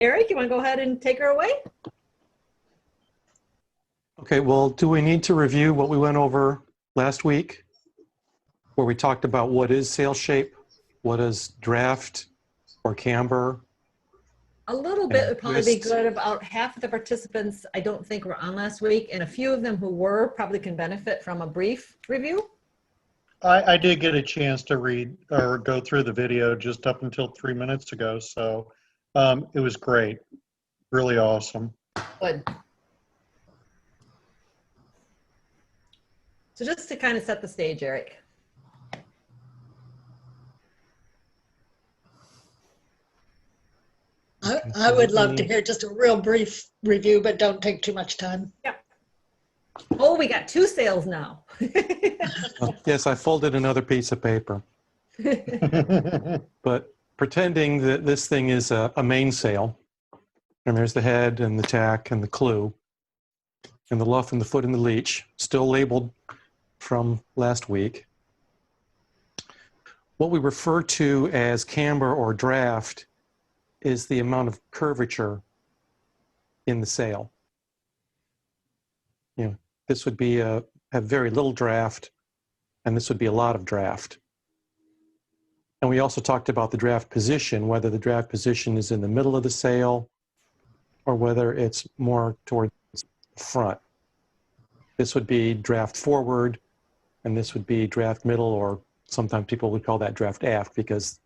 Eric, you want to go ahead and take her away? Okay, well, do we need to review what we went over last week, where we talked about what is sail shape, what is draft or camber? A little bit would probably be twist. good. About half of the participants I don't think were on last week, and a few of them who were probably can benefit from a brief review. I did get a chance to read or go through the video just up until 3 minutes ago, so it was great, really awesome. Good. So just to kind of set the stage, Eric. I would love to hear just a real brief review, but don't take too much time. Yeah. Oh, we got 2 sails now. Yes, I folded another piece of paper. But pretending that this thing is a mainsail, and there's the head and the tack and the clew, and the luff and the foot and the leech, still labeled from last week. What we refer to as camber or draft is the amount of curvature in the sail. You know, this would be have very little draft, and this would be a lot of draft. And we also talked about the draft position, whether the draft position is in the middle of the sail or whether it's more towards the front. This would be draft forward, and this would be draft middle, or sometimes people would call that draft aft, because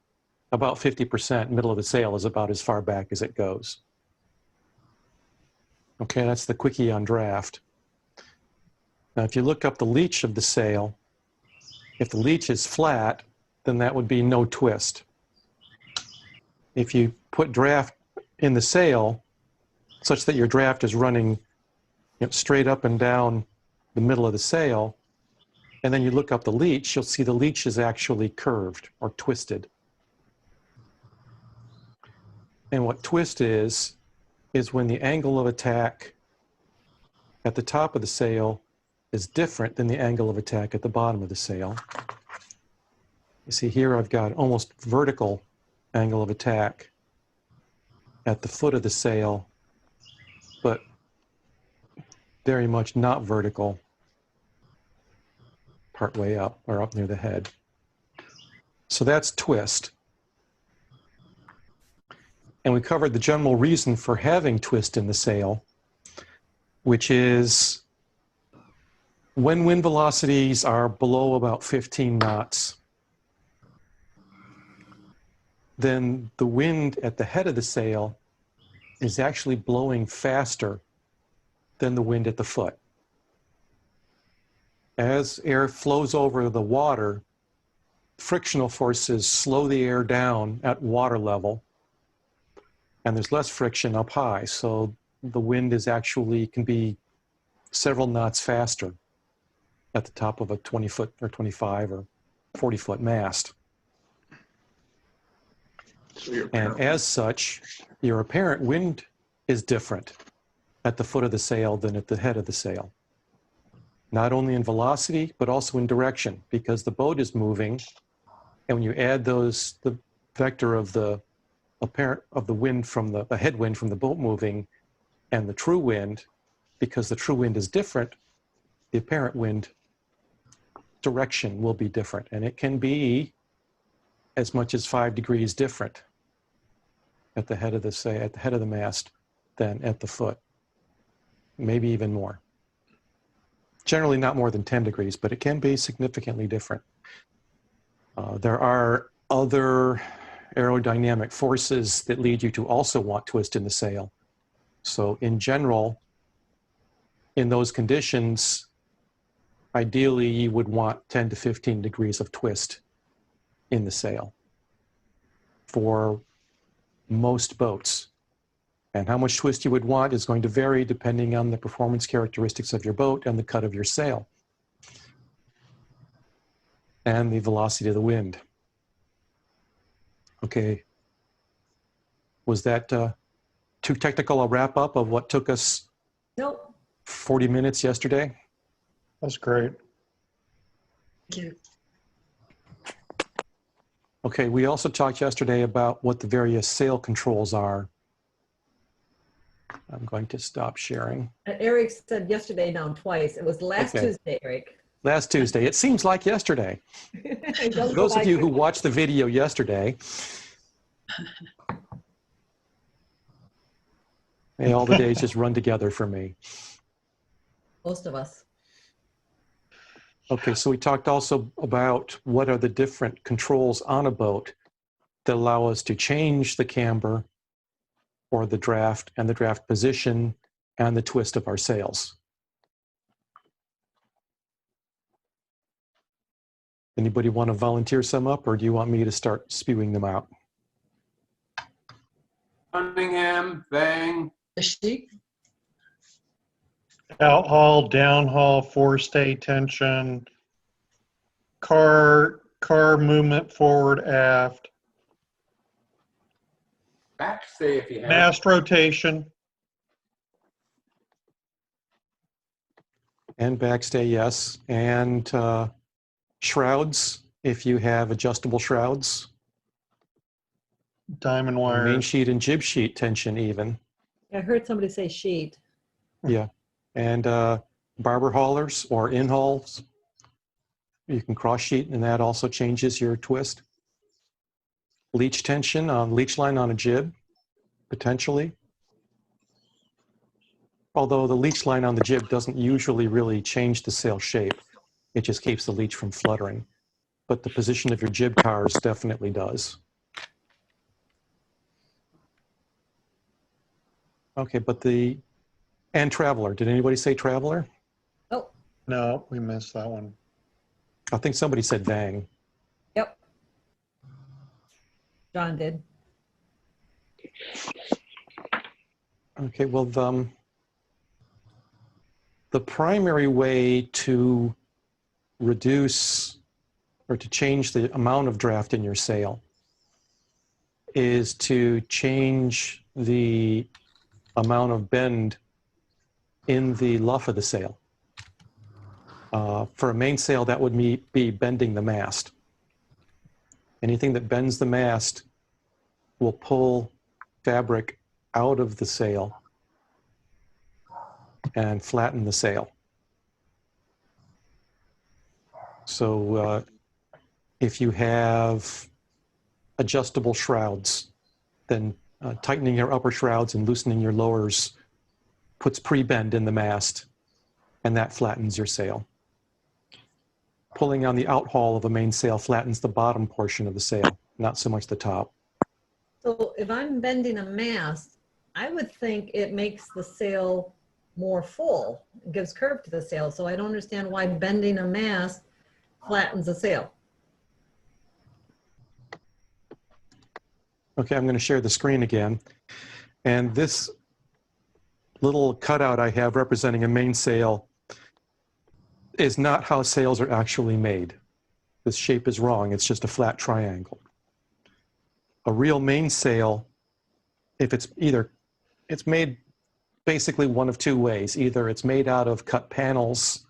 about 50% middle of the sail is about as far back as it goes. Okay, that's the quickie on draft. Now, if you look up the leech of the sail, if the leech is flat, then that would be no twist. If you put draft in the sail such that your draft is running straight up and down the middle of the sail, and then you look up the leech, you'll see the leech is actually curved or twisted. And what twist is when the angle of attack at the top of the sail is different than the angle of attack at the bottom of the sail. You see here I've got almost vertical angle of attack at the foot of the sail, but very much not vertical part way up or up near the head. So that's twist. And we covered the general reason for having twist in the sail, which is when wind velocities are below about 15 knots, then the wind at the head of the sail is actually blowing faster than the wind at the foot. As air flows over the water, frictional forces slow the air down at water level, and there's less friction up high, so the wind is actually can be several knots faster at the top of a 20-foot or 25 or 40-foot mast. And as such, your apparent wind is different at the foot of the sail than at the head of the sail. Not only in velocity, but also in direction, because the boat is moving, and when you add those, the vector of the wind from the headwind from the boat moving and the true wind, because the true wind is different, the apparent wind direction will be different, and it can be as much as 5 degrees different at the head of the mast than at the foot, maybe even more. Generally not more than 10 degrees, but it can be significantly different. There are other aerodynamic forces that lead you to also want twist in the sail. So in general, in those conditions, ideally you would want 10 to 15 degrees of twist in the sail for most boats. And how much twist you would want is going to vary depending on the performance characteristics of your boat and the cut of your sail and the velocity of the wind. Okay, was that too technical a wrap up of what took us Nope. 40 minutes yesterday? That's great. Thank you. Okay, we also talked yesterday about what the various sail controls are I'm going to stop sharing. Eric said yesterday now twice. It was last Okay. Tuesday, Eric. Last Tuesday. It seems like yesterday. It does For go those of by you who quickly. watched the video yesterday, hey, all the days just run together for me. Most of us. Okay, so we talked also about what are the different controls on a boat that allow us to change the camber or the draft and the draft position and the twist of our sails. Anybody want to volunteer some up, or do you want me to start spewing them out? Cunningham, Vang, The sheep. Outhaul, downhaul, forestay tension, car movement forward, aft, backstay if you have. mast rotation. And backstay, yes. And shrouds, if you have adjustable shrouds. Diamond Main wires. sheet and jib sheet tension even. I heard somebody say sheet. Yeah. And barber haulers or in hauls. You can cross sheet, and that also changes your twist. Leech tension on leech line on a jib, potentially. Although the leech line on the jib doesn't usually really change the sail shape. It just keeps the leech from fluttering. But the position of your jib cars definitely does. Okay, but and traveler. Did anybody say traveler? Oh, No, we missed that one. I think somebody said Vang. yep. John did. Okay, well, the primary way to reduce or to change the amount of draft in your sail is to change the amount of bend in the luff of the sail. For a mainsail, that would be bending the mast. Anything that bends the mast will pull fabric out of the sail and flatten the sail. So if you have adjustable shrouds, then tightening your upper shrouds and loosening your lowers puts pre-bend in the mast, and that flattens your sail. Pulling on the outhaul of a mainsail flattens the bottom portion of the sail, not so much the top. So if I'm bending a mast, I would think it makes the sail more full. It gives curve to the sail. So I don't understand why bending a mast flattens the sail. Okay, I'm going to share the screen again. And this little cutout I have representing a mainsail is not how sails are actually made. This shape is wrong. It's just a flat triangle. A real mainsail, if it's made basically one of two ways. Either it's made out of cut panels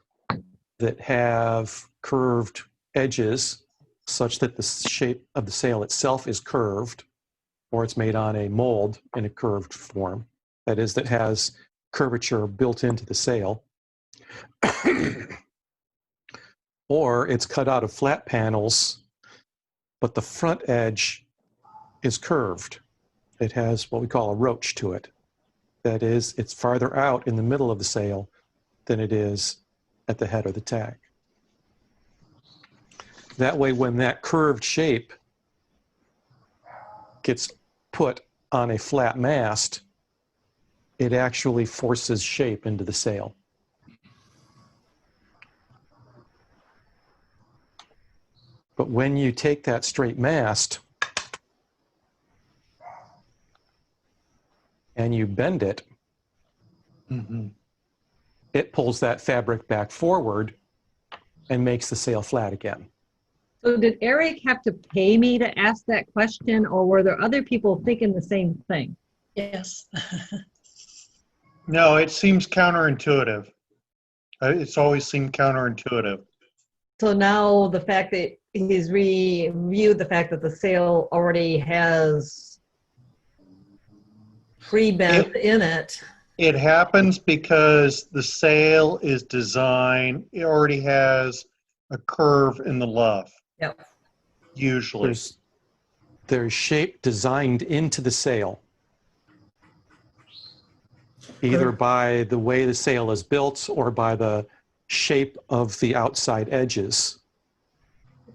that have curved edges such that the shape of the sail itself is curved, or it's made on a mold in a curved form. That is, that has curvature built into the sail. Or it's cut out of flat panels, but the front edge is curved. It has what we call a roach to it. That is, it's farther out in the middle of the sail than it is at the head or the tack. That way, when that curved shape gets put on a flat mast, it actually forces shape into the sail. But when you take that straight mast and you bend it, it pulls that fabric back forward and makes the sail flat again. So did Eric have to pay me to ask that question, or were there other people thinking the same thing? Yes. No, it seems counterintuitive. It's always seemed counterintuitive. So now the fact that he's reviewed the fact that the sail already has pre-bend in it. It happens because the sail is designed, it already has a curve in the luff, Yep. usually. There's shape designed into the sail, either by the way the sail is built or by the shape of the outside edges.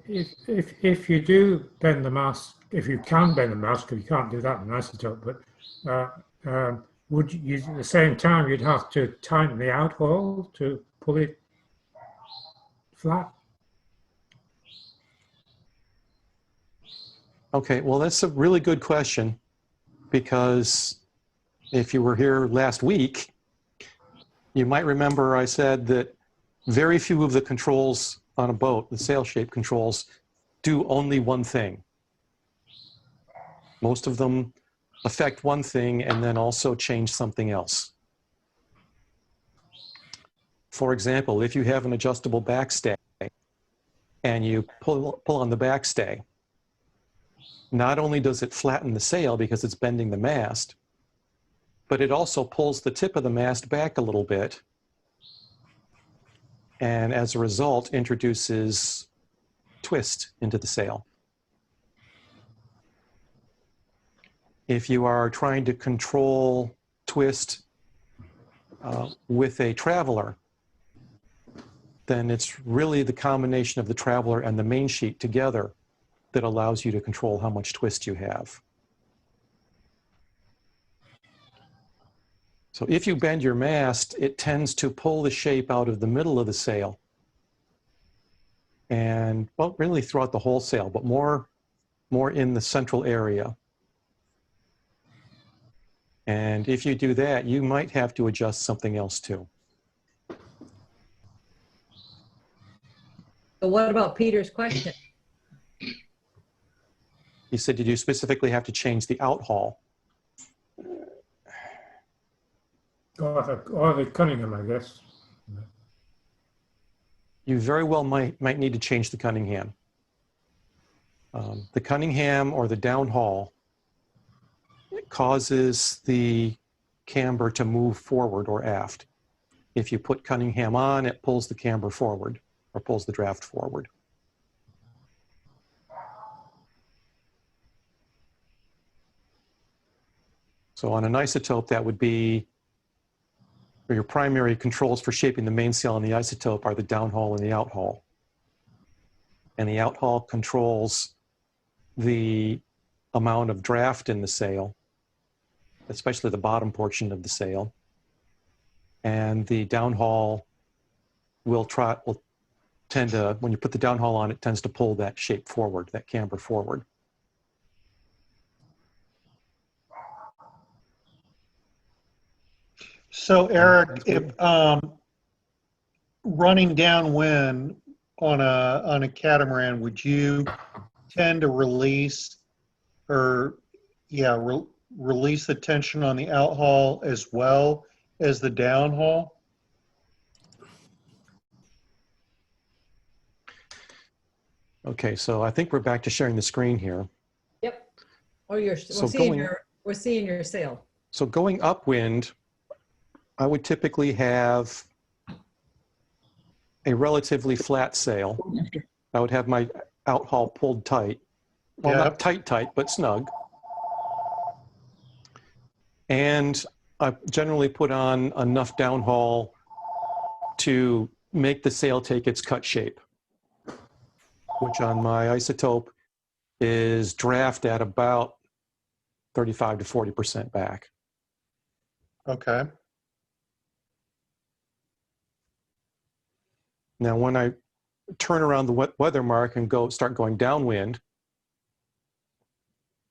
If you do bend the mast, if you can bend the mast, because you can't do that in an isotope, but would you, at the same time, you'd have to tighten the outhole to pull it flat? Okay, well, that's a really good question, because if you were here last week, you might remember I said that very few of the controls on a boat, the sail shape controls, do only one thing. Most of them affect one thing and then also change something else. For example, if you have an adjustable backstay and you pull on the backstay, not only does it flatten the sail because it's bending the mast, but it also pulls the tip of the mast back a little bit, and as a result introduces twist into the sail. If you are trying to control twist with a traveler, then it's really the combination of the traveler and the main sheet together that allows you to control how much twist you have. So if you bend your mast, it tends to pull the shape out of the middle of the sail. And, well, really throughout the whole sail, but more in the central area. And if you do that, you might have to adjust something else too. So what about Peter's question? He said, did you specifically have to change the outhaul? Or the Cunningham, I guess. You very well might need to change the Cunningham. The Cunningham or the downhaul causes the camber to move forward or aft. If you put Cunningham on, it pulls the camber forward or pulls the draft forward. So on an isotope, that would be, or your primary controls for shaping the mainsail on the isotope are the downhaul and the outhaul. And the outhaul controls the amount of draft in the sail, especially the bottom portion of the sail. And the downhaul will tend to, when you put the downhaul on, it tends to pull that shape forward, that camber forward. So Eric, if running downwind on a catamaran, would you tend to release release the tension on the outhaul as well as the downhaul? Okay, so I think we're back to sharing the screen here. Yep. Or we're seeing your sail. So going upwind, I would typically have a relatively flat sail. I would have my outhaul pulled tight. Well, not tight, but snug. And I generally put on enough downhaul to make the sail take its cut shape, which on my isotope is draft at about 35 to 40% back. Okay. Now, when I turn around the weather mark and start going downwind,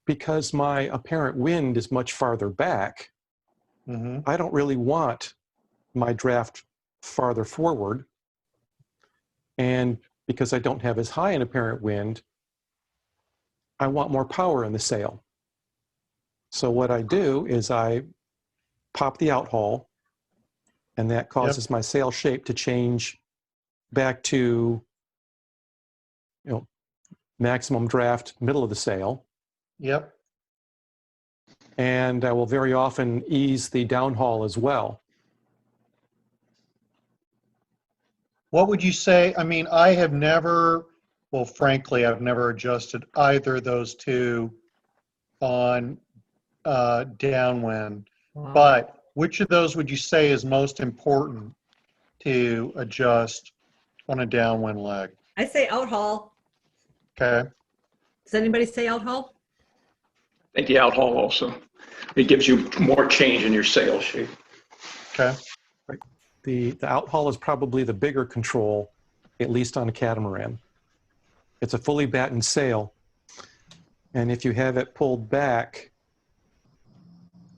because my apparent wind is much farther back, I don't really want my draft farther forward. And because I don't have as high an apparent wind, I want more power in the sail. So what I do is I pop the outhaul, and that causes my sail shape to change back to, maximum draft, middle of the sail. Yep. And I will very often ease the downhaul as well. What would you say? I mean, I have never, well, frankly, I've never adjusted either of those two on downwind. Wow. But which of those would you say is most important to adjust on a downwind leg? I say out haul. Okay. Does anybody say out haul? I think the out haul also. It gives you more change in your sail shape. Okay. The outhaul is probably the bigger control, at least on a catamaran. It's a fully battened sail, and if you have it pulled back,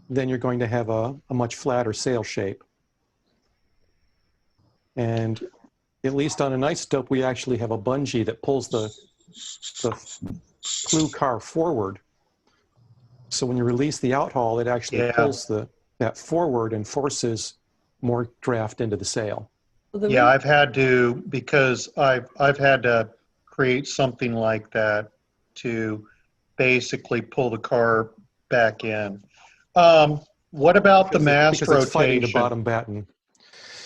then you're going to have a much flatter sail shape. And at least on an isotope, we actually have a bungee that pulls the flue car forward. So when you release the outhaul, it actually pulls that forward and forces more draft into the sail. Well, Yeah, I've had to, because I've had to create something like that to basically pull the car back in. What about the mast because it's fighting the rotation? bottom batten.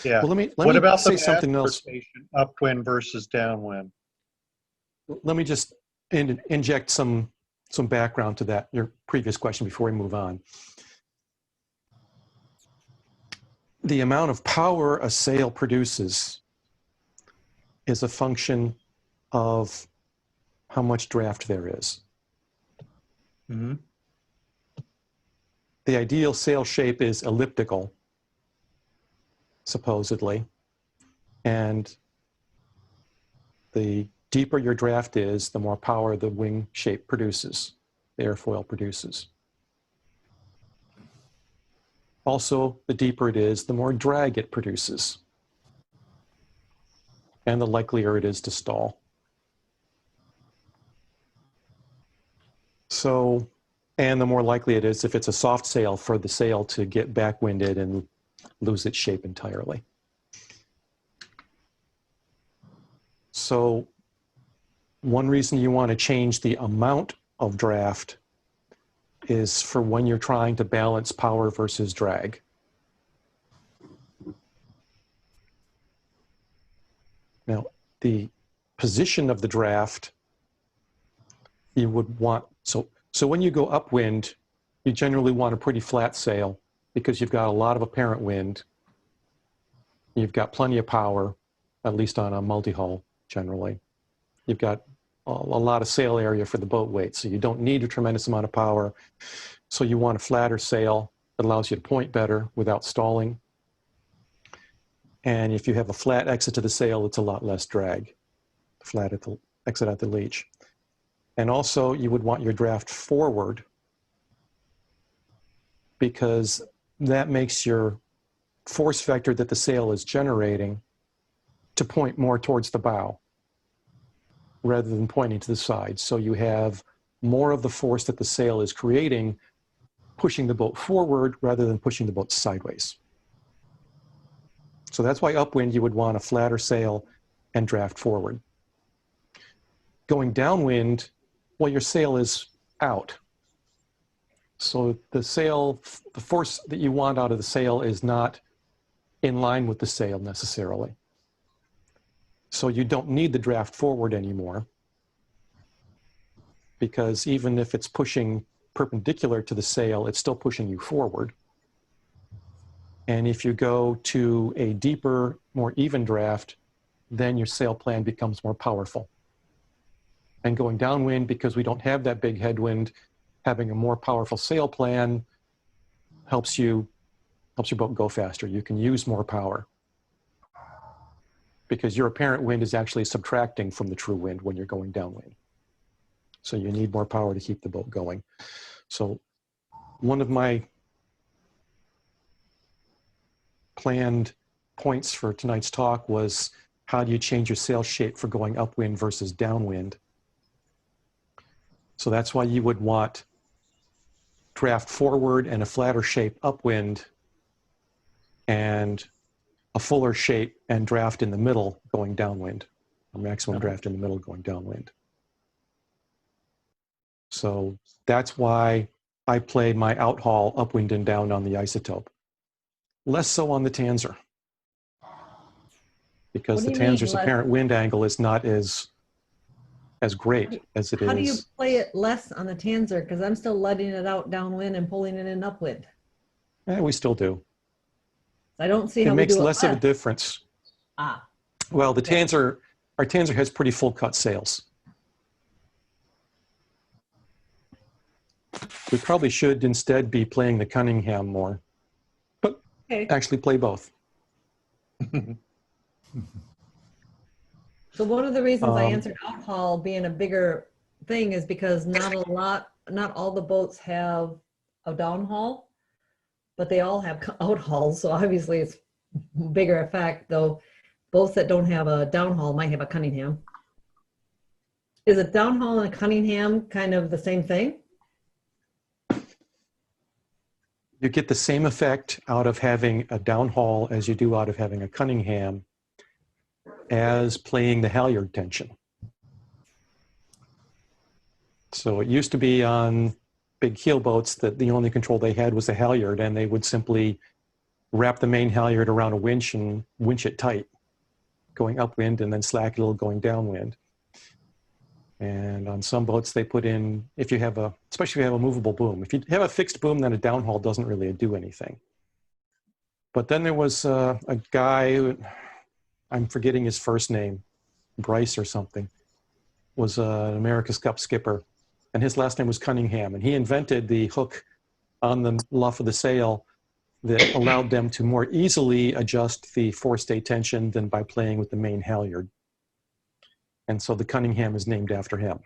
Yeah. Well, let What me about the say mast something else. rotation, upwind versus downwind? Let me just inject some background to that, your previous question, before we move on. The amount of power a sail produces is a function of how much draft there is. Mm-hmm. The ideal sail shape is elliptical, supposedly, and the deeper your draft is, the more power the wing shape produces, the airfoil produces. Also, the deeper it is, the more drag it produces, and the likelier it is to stall. So, and the more likely it is, if it's a soft sail, for the sail to get backwinded and lose its shape entirely. So, one reason you want to change the amount of draft is for when you're trying to balance power versus drag. Now, the position of the draft, you would want, so when you go upwind, you generally want a pretty flat sail because you've got a lot of apparent wind. You've got plenty of power, at least on a multi-hull generally. You've got a lot of sail area for the boat weight, so you don't need a tremendous amount of power. So you want a flatter sail that allows you to point better without stalling. And if you have a flat exit to the sail, it's a lot less drag, flat at the exit at the leach. And also you would want your draft forward because that makes your force vector that the sail is generating to point more towards the bow rather than pointing to the side. So you have more of the force that the sail is creating pushing the boat forward rather than pushing the boat sideways. So that's why upwind you would want a flatter sail and draft forward. Going downwind, well, your sail is out. So the sail, the force that you want out of the sail is not in line with the sail necessarily. So you don't need the draft forward anymore because even if it's pushing perpendicular to the sail, it's still pushing you forward. And if you go to a deeper, more even draft, then your sail plan becomes more powerful. And going downwind, because we don't have that big headwind, having a more powerful sail plan helps your boat go faster. You can use more power because your apparent wind is actually subtracting from the true wind when you're going downwind. So you need more power to keep the boat going. So one of my planned points for tonight's talk was how do you change your sail shape for going upwind versus downwind? So that's why you would want draft forward and a flatter shape upwind and a fuller shape and draft in the middle going downwind, a maximum draft in the middle going downwind. So that's why I play my outhaul upwind and down on the isotope. Less so on the Tanzer, because What the do you mean Tanzer's less? apparent wind angle is not as great as it How do you is. play it less on the Tanzer? Because I'm still letting it out downwind and pulling it in upwind. We still do. I don't see It how we makes do it less of a less. difference. Ah, Well, the okay. Tanzer, our Tanzer has pretty full cut sails. We probably should instead be playing the Cunningham more, but Okay. actually play both. So one of the reasons I Um, answered outhaul being a bigger thing is because not all the boats have a downhaul, but they all have outhauls. So obviously it's bigger effect, though boats that don't have a downhaul might have a Cunningham. Is a downhaul and a Cunningham kind of the same thing? You get the same effect out of having a downhaul as you do out of having a Cunningham as playing the halyard tension. So it used to be on big keel boats that the only control they had was the halyard, and they would simply wrap the main halyard around a winch and winch it tight, going upwind, and then slack it a little going downwind. And on some boats, they put in, especially if you have a movable boom. If you have a fixed boom, then a downhaul doesn't really do anything. But then there was a guy, I'm forgetting his first name, Bryce or something, was an America's Cup skipper. And his last name was Cunningham. And he invented the hook on the luff of the sail that allowed them to more easily adjust the forestay tension than by playing with the main halyard. And so the Cunningham is named after him.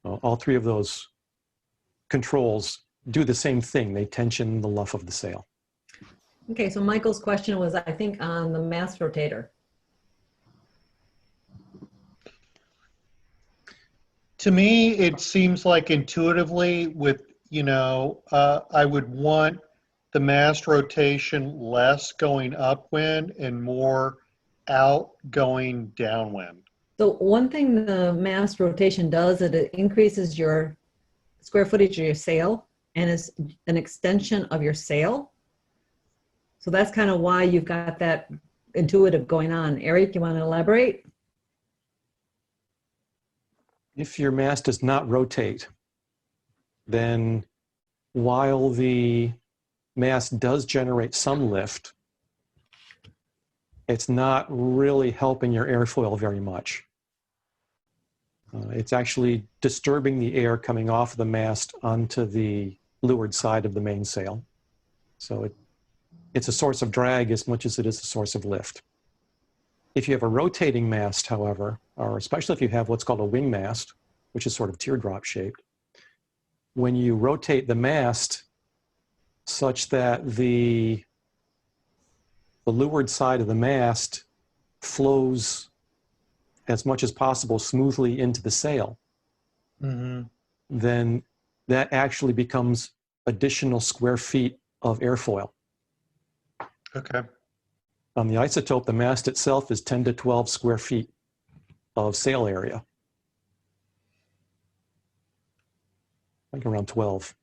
All three of those controls do the same thing. They tension the luff of the sail. Okay, so Michael's question was, I think, on the mast rotator. To me, it seems like intuitively with, I would want the mast rotation less going upwind and more out going downwind. So one thing the mast rotation does is it increases your square footage of your sail and is an extension of your sail. So that's kind of why you've got that intuitive going on. Eric, you want to elaborate? If your mast does not rotate, then while the mast does generate some lift, it's not really helping your airfoil very much. It's actually disturbing the air coming off the mast onto the leeward side of the mainsail. So it's a source of drag as much as it is a source of lift. If you have a rotating mast, however, or especially if you have what's called a wing mast, which is sort of teardrop shaped, when you rotate the mast such that the leeward side of the mast flows as much as possible smoothly into the sail, then that actually becomes additional square feet of airfoil. Okay. On the isotope, the mast itself is 10 to 12 square feet of sail area. I think around 12.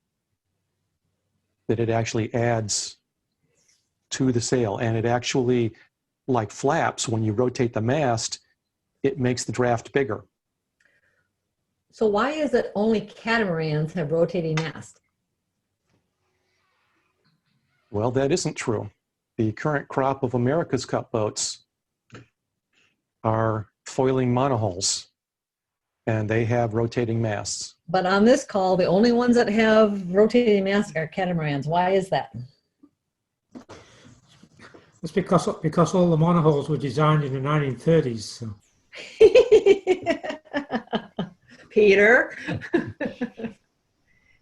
That it actually adds to the sail. And it actually, like flaps, when you rotate the mast, it makes the draft bigger. So why is it only catamarans have rotating mast? Well, that isn't true. The current crop of America's Cup boats are foiling monohulls, and they have rotating masts. But on this call, the only ones that have rotating masts are catamarans. Why is that? It's because all the monohulls were designed in the 1930s. So. Peter.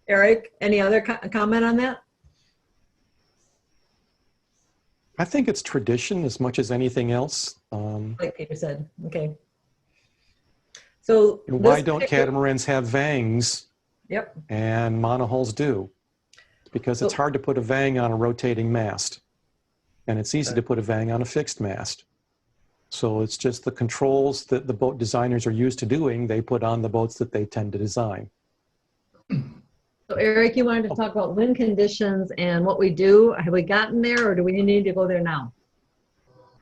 Eric, any other comment on that? I think it's tradition as much as anything else. Like Peter said, okay. So why don't catamarans have vangs? Yep. And monohulls do? Because it's hard to put a vang on a rotating mast. And it's easy to put a vang on a fixed mast. So it's just the controls that the boat designers are used to doing, they put on the boats that they tend to design. So Eric, you wanted to talk about wind conditions and what we do. Have we gotten there or do we need to go there now?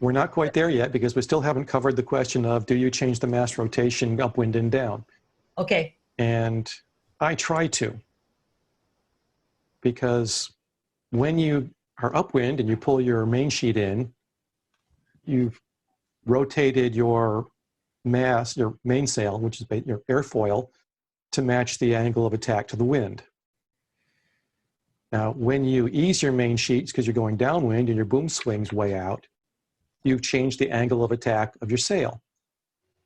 We're not quite there yet because we still haven't covered the question of, do you change the mast rotation upwind and down? Okay. And I try to, because when you are upwind and you pull your main sheet in, you've rotated your mast, your mainsail, which is your airfoil, to match the angle of attack to the wind. Now, when you ease your main sheets because you're going downwind and your boom swings way out, you've changed the angle of attack of your sail.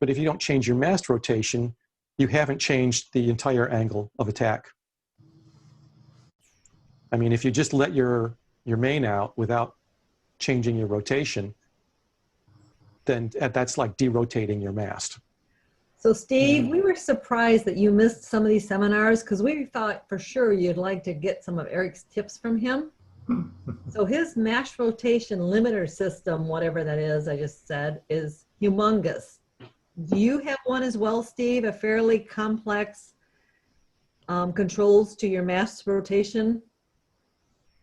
But if you don't change your mast rotation, you haven't changed the entire angle of attack. I mean, if you just let your main out without changing your rotation, then that's like derotating your mast. So Steve, we were surprised that you missed some of these seminars because we thought for sure you'd like to get some of Eric's tips from him. So his mast rotation limiter system, whatever that is, I just said, is humongous. Do you have one as well, Steve? A fairly complex controls to your mast rotation?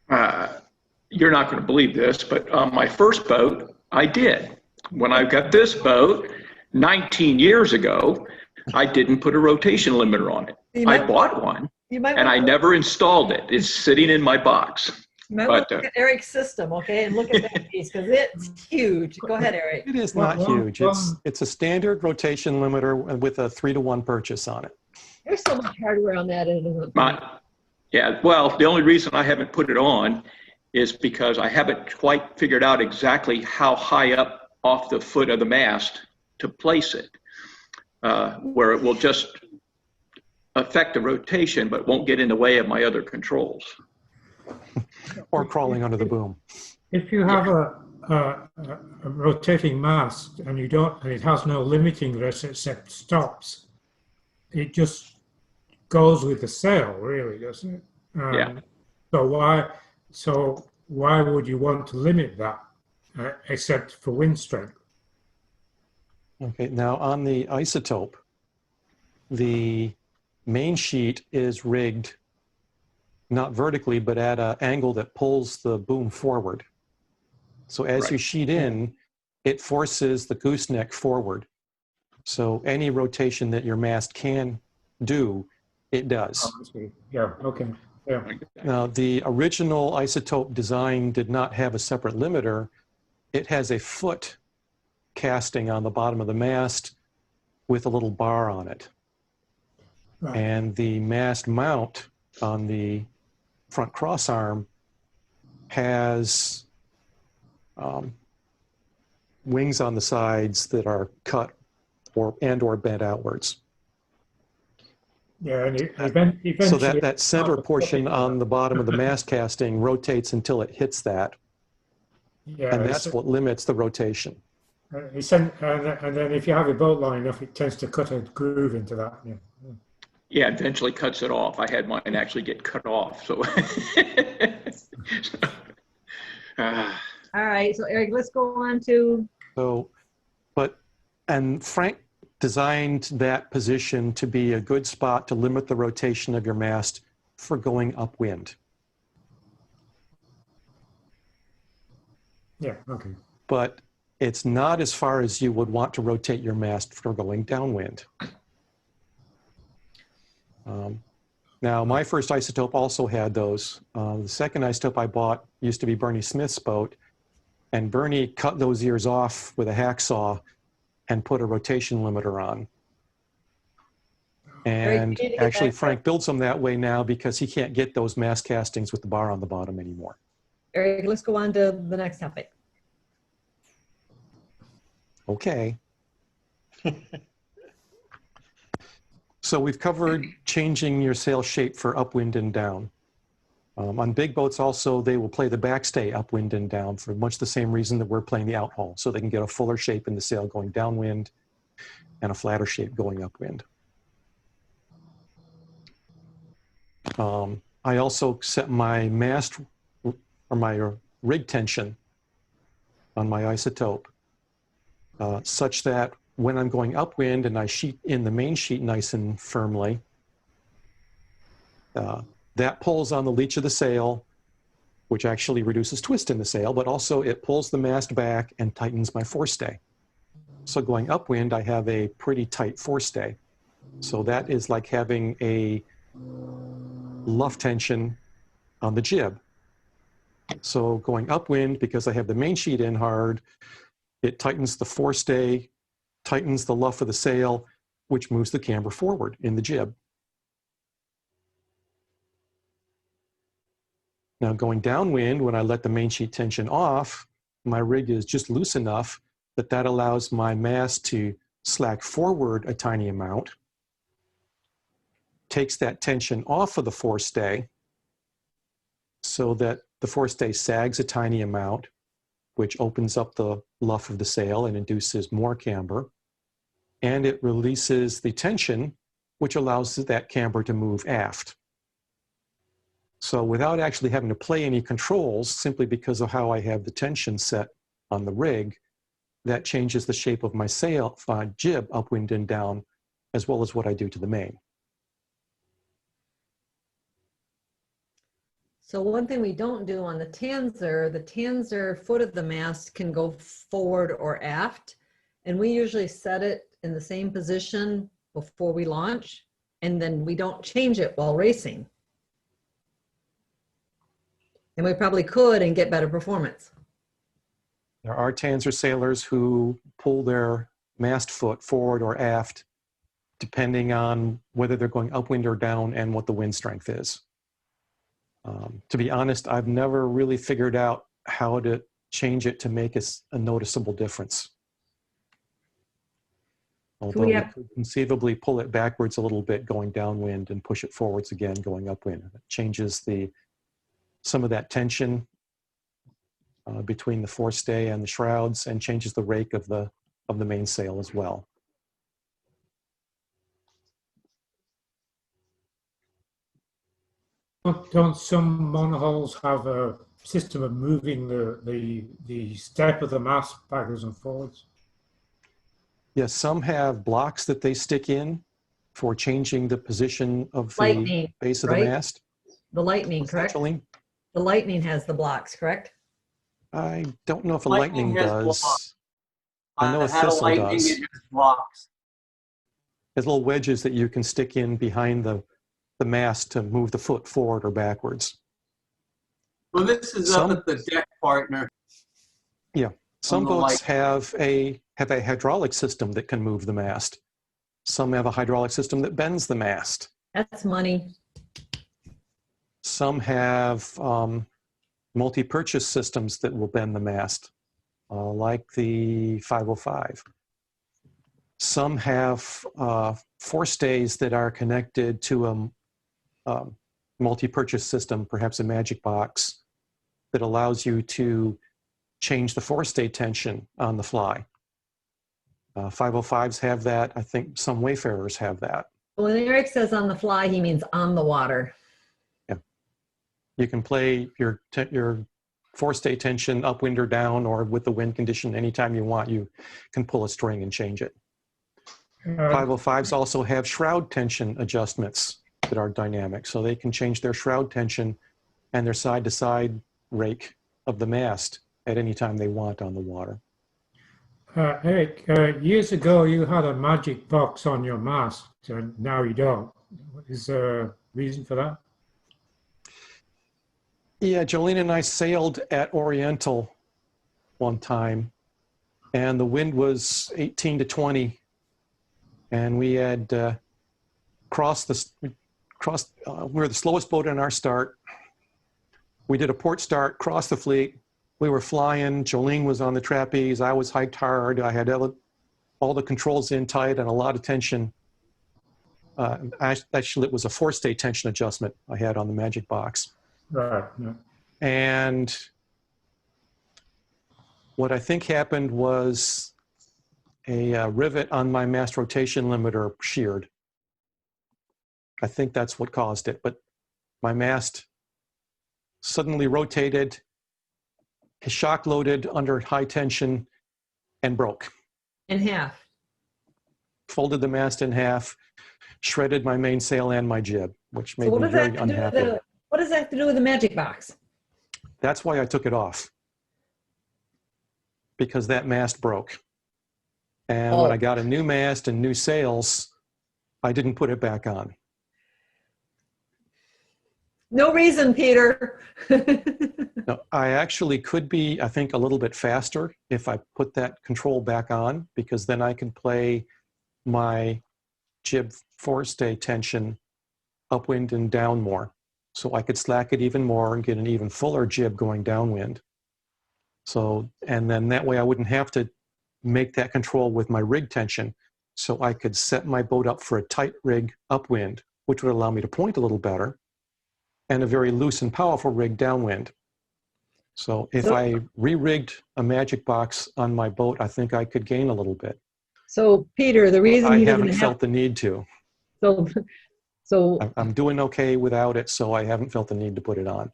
You're not going to believe this, but on my first boat, I did. When I got this boat 19 years ago, I didn't put a rotation limiter on it. I bought one, and I never installed it. It's sitting in my box. You might want to look at Eric's system, okay, and look at that piece because it's huge. Go ahead, Eric. It is not huge. It's a standard rotation limiter with a 3-to-1 purchase on it. There's so much hardware on that. Yeah, well, the only reason I haven't put it on is because I haven't quite figured out exactly how high up off the foot of the mast to place it, where it will just affect the rotation but won't get in the way of my other controls. Or crawling under the boom. If you have a rotating mast and you don't, and it has no limiting list except stops, it just goes with the sail, really, doesn't it? Yeah. So why would you want to limit that, except for wind strength? Okay, now on the isotope, the main sheet is rigged not vertically, but at an angle that pulls the boom forward. So as you sheet in, it forces the gooseneck forward. So any rotation that your mast can do, it does. Yeah, okay. Yeah. Now, the original isotope design did not have a separate limiter. It has a foot casting on the bottom of the mast with a little bar on it. Right. And the mast mount on the front crossarm has wings on the sides that are cut or bent outwards. Yeah, and eventually, so that center portion on the bottom of the mast casting rotates until it hits that, and that's what limits the rotation. And then if you have your boat long enough, it tends to cut a groove into that. Yeah. Yeah, eventually cuts it off. I had mine actually get cut off. So. All right, so Eric, let's go on to. So, and Frank designed that position to be a good spot to limit the rotation of your mast for going upwind. Yeah, okay. But it's not as far as you would want to rotate your mast for going downwind. Now, my first isotope also had those. The second isotope I bought used to be Bernie Smith's boat, and Bernie cut those ears off with a hacksaw and put a rotation limiter on. And actually, Frank builds them that way now because he can't get those mast castings with the bar on the bottom anymore. Eric, let's go on to the next topic. Okay. So we've covered changing your sail shape for upwind and down. On big boats also, they will play the backstay upwind and down for much the same reason that we're playing the outhaul, so they can get a fuller shape in the sail going downwind and a flatter shape going upwind. I also set my mast or my rig tension on my isotope such that when I'm going upwind and I sheet in the main sheet nice and firmly, That pulls on the leech of the sail, which actually reduces twist in the sail, but also it pulls the mast back and tightens my forestay. So going upwind, I have a pretty tight forestay. So that is like having a luff tension on the jib. So going upwind, because I have the main sheet in hard, it tightens the forestay, tightens the luff of the sail, which moves the camber forward in the jib. Now going downwind, when I let the main sheet tension off, my rig is just loose enough that that allows my mast to slack forward a tiny amount, takes that tension off of the forestay so that the forestay sags a tiny amount, which opens up the luff of the sail and induces more camber. And it releases the tension, which allows that camber to move aft. So without actually having to play any controls, simply because of how I have the tension set on the rig, that changes the shape of my sail jib upwind and down, as well as what I do to the main. So one thing we don't do on the Tanzer foot of the mast can go forward or aft. And we usually set it in the same position before we launch, and then we don't change it while racing. And we probably could and get better performance. There are Tanzer sailors who pull their mast foot forward or aft, depending on whether they're going upwind or down and what the wind strength is. To be honest, I've never really figured out how to change it to make a noticeable difference. Although we could conceivably pull it backwards a little bit going downwind and push it forwards again going upwind. It changes some of that tension between the forestay and the shrouds, and changes the rake of the mainsail as well. Don't some monohulls have a system of moving the step of the mast backwards and forwards? Yes, some have blocks that they stick in for changing the position of the base of the mast. The Lightning, correct? Jolene? The Lightning has the blocks, correct? I don't know if a Lightning Lightning has does. blocks. I know a had Thistle Lightning, does. it has blocks. There's little wedges that you can stick in behind the mast to move the foot forward or backwards. Well, this is up at the deck partner. Yeah, some the boats Lightning. have a hydraulic system that can move the mast. Some have a hydraulic system that bends the mast. That's money. Some have multi-purchase systems that will bend the mast, like the 505. Some have forestays that are connected to a multi-purchase system, perhaps a magic box, that allows you to change the forestay tension on the fly. 505s have that. I think some Wayfarers have that. When Eric says on the fly, he means on the water. Yeah. You can play your forestay tension upwind or down, or with the wind condition anytime you want. You can pull a string and change it. 505s also have shroud tension adjustments that are dynamic, so they can change their shroud tension and their side-to-side rake of the mast at any time they want on the water. Eric, years ago you had a magic box on your mast, and now you don't. Is there a reason for that? Yeah, Jolene and I sailed at Oriental one time, and the wind was 18 to 20, and we had we were the slowest boat in our start. We did a port start, crossed the fleet. We were flying. Jolene was on the trapeze. I was hiked hard. I had all the controls in tight and a lot of tension. Actually, it was a forestay tension adjustment I had on the magic box. Right. Yeah. And what I think happened was a rivet on my mast rotation limiter sheared. I think that's what caused it. But my mast suddenly rotated, shock loaded under high tension, and broke. In half. Folded the mast in half, shredded my mainsail and my jib, which made So what me does that very have to do unhappy. with does that have to do with the magic box? That's why I took it off. Because that mast broke. And when I got a new mast and new sails, I didn't put it back on. No reason, Peter. No, I actually could be, I think, a little bit faster if I put that control back on, because then I can play my jib forestay tension upwind and down more. So I could slack it even more and get an even fuller jib going downwind. So, and then that way I wouldn't have to make that control with my rig tension. So I could set my boat up for a tight rig upwind, which would allow me to point a little better, and a very loose and powerful rig downwind. So if I re-rigged a magic box on my boat, I think I could gain a little bit. So Peter, the reason I he doesn't haven't felt the need to. So I'm doing okay without it, so I haven't felt the need to put it on.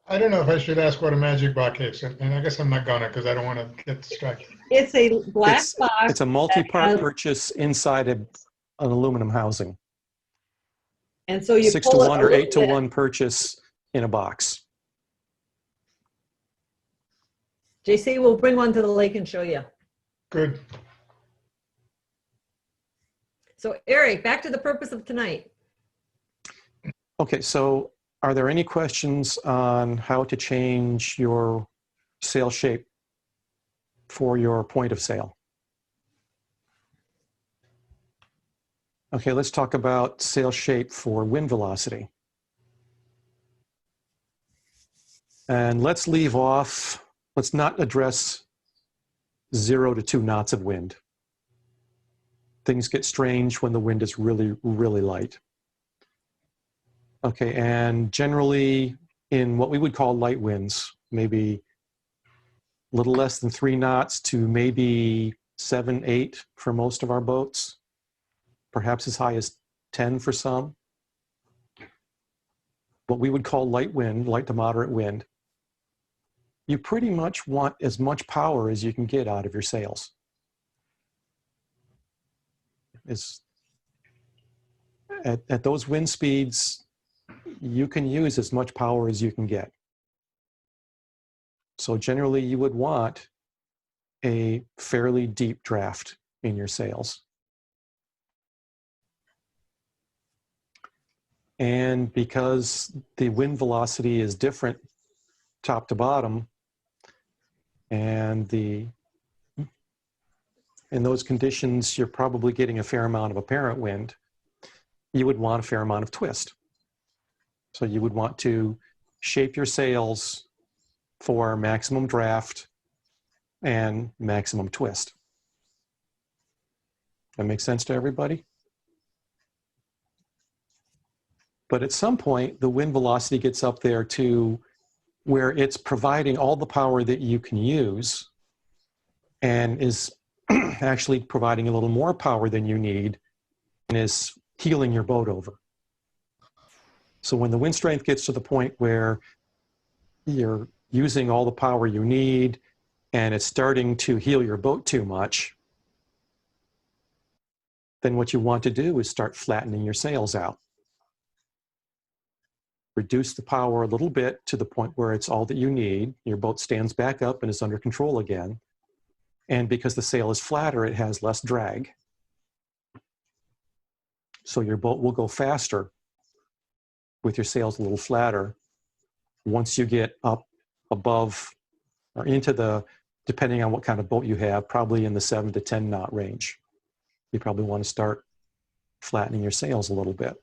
I don't know if I should ask what a magic box is, and I guess I'm not gonna because I don't want to get distracted. it's a black box. It's a multi-part has- purchase inside an aluminum housing. And so you 6 to pull it 1 a or little 8 to bit. 1 purchase in a box. JC will bring one to the lake and show you. Good. So Eric, back to the purpose of tonight. Okay, so are there any questions on how to change your sail shape for your point of sail? Okay, let's talk about sail shape for wind velocity. And let's leave off, let's not address 0 to 2 knots of wind. Things get strange when the wind is really, really light. Okay, and generally in what we would call light winds, maybe a little less than 3 knots to maybe 7, 8 for most of our boats, perhaps as high as 10 for some. What we would call light wind, light to moderate wind, you pretty much want as much power as you can get out of your sails. At those wind speeds, you can use as much power as you can get. So generally you would want a fairly deep draft in your sails. And because the wind velocity is different top to bottom, and in those conditions, you're probably getting a fair amount of apparent wind, you would want a fair amount of twist. So you would want to shape your sails for maximum draft and maximum twist. That makes sense to everybody? But at some point, the wind velocity gets up there to where it's providing all the power that you can use and is actually providing a little more power than you need and is heeling your boat over. So when the wind strength gets to the point where you're using all the power you need and it's starting to heel your boat too much, then what you want to do is start flattening your sails out. Reduce the power a little bit to the point where it's all that you need. Your boat stands back up and is under control again. And because the sail is flatter, it has less drag. So your boat will go faster with your sails a little flatter once you get up above or into the, depending on what kind of boat you have, probably in the 7 to 10 knot range. You probably want to start flattening your sails a little bit.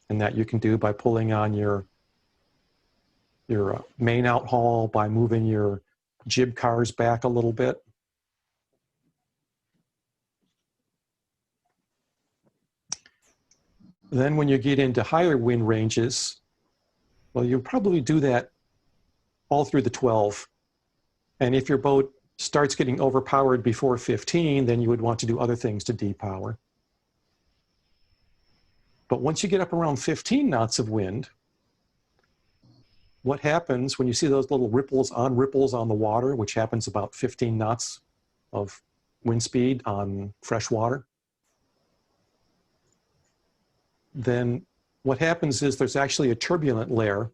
And that you can do by pulling on your main outhaul, by moving your jib cars back a little bit. Then when you get into higher wind ranges, well, you'll probably do that all through the 12. And if your boat starts getting overpowered before 15, then you would want to do other things to depower. But once you get up around 15 knots of wind, what happens when you see those little ripples on the water, which happens about 15 knots of wind speed on fresh water? then what happens is there's actually a turbulent layer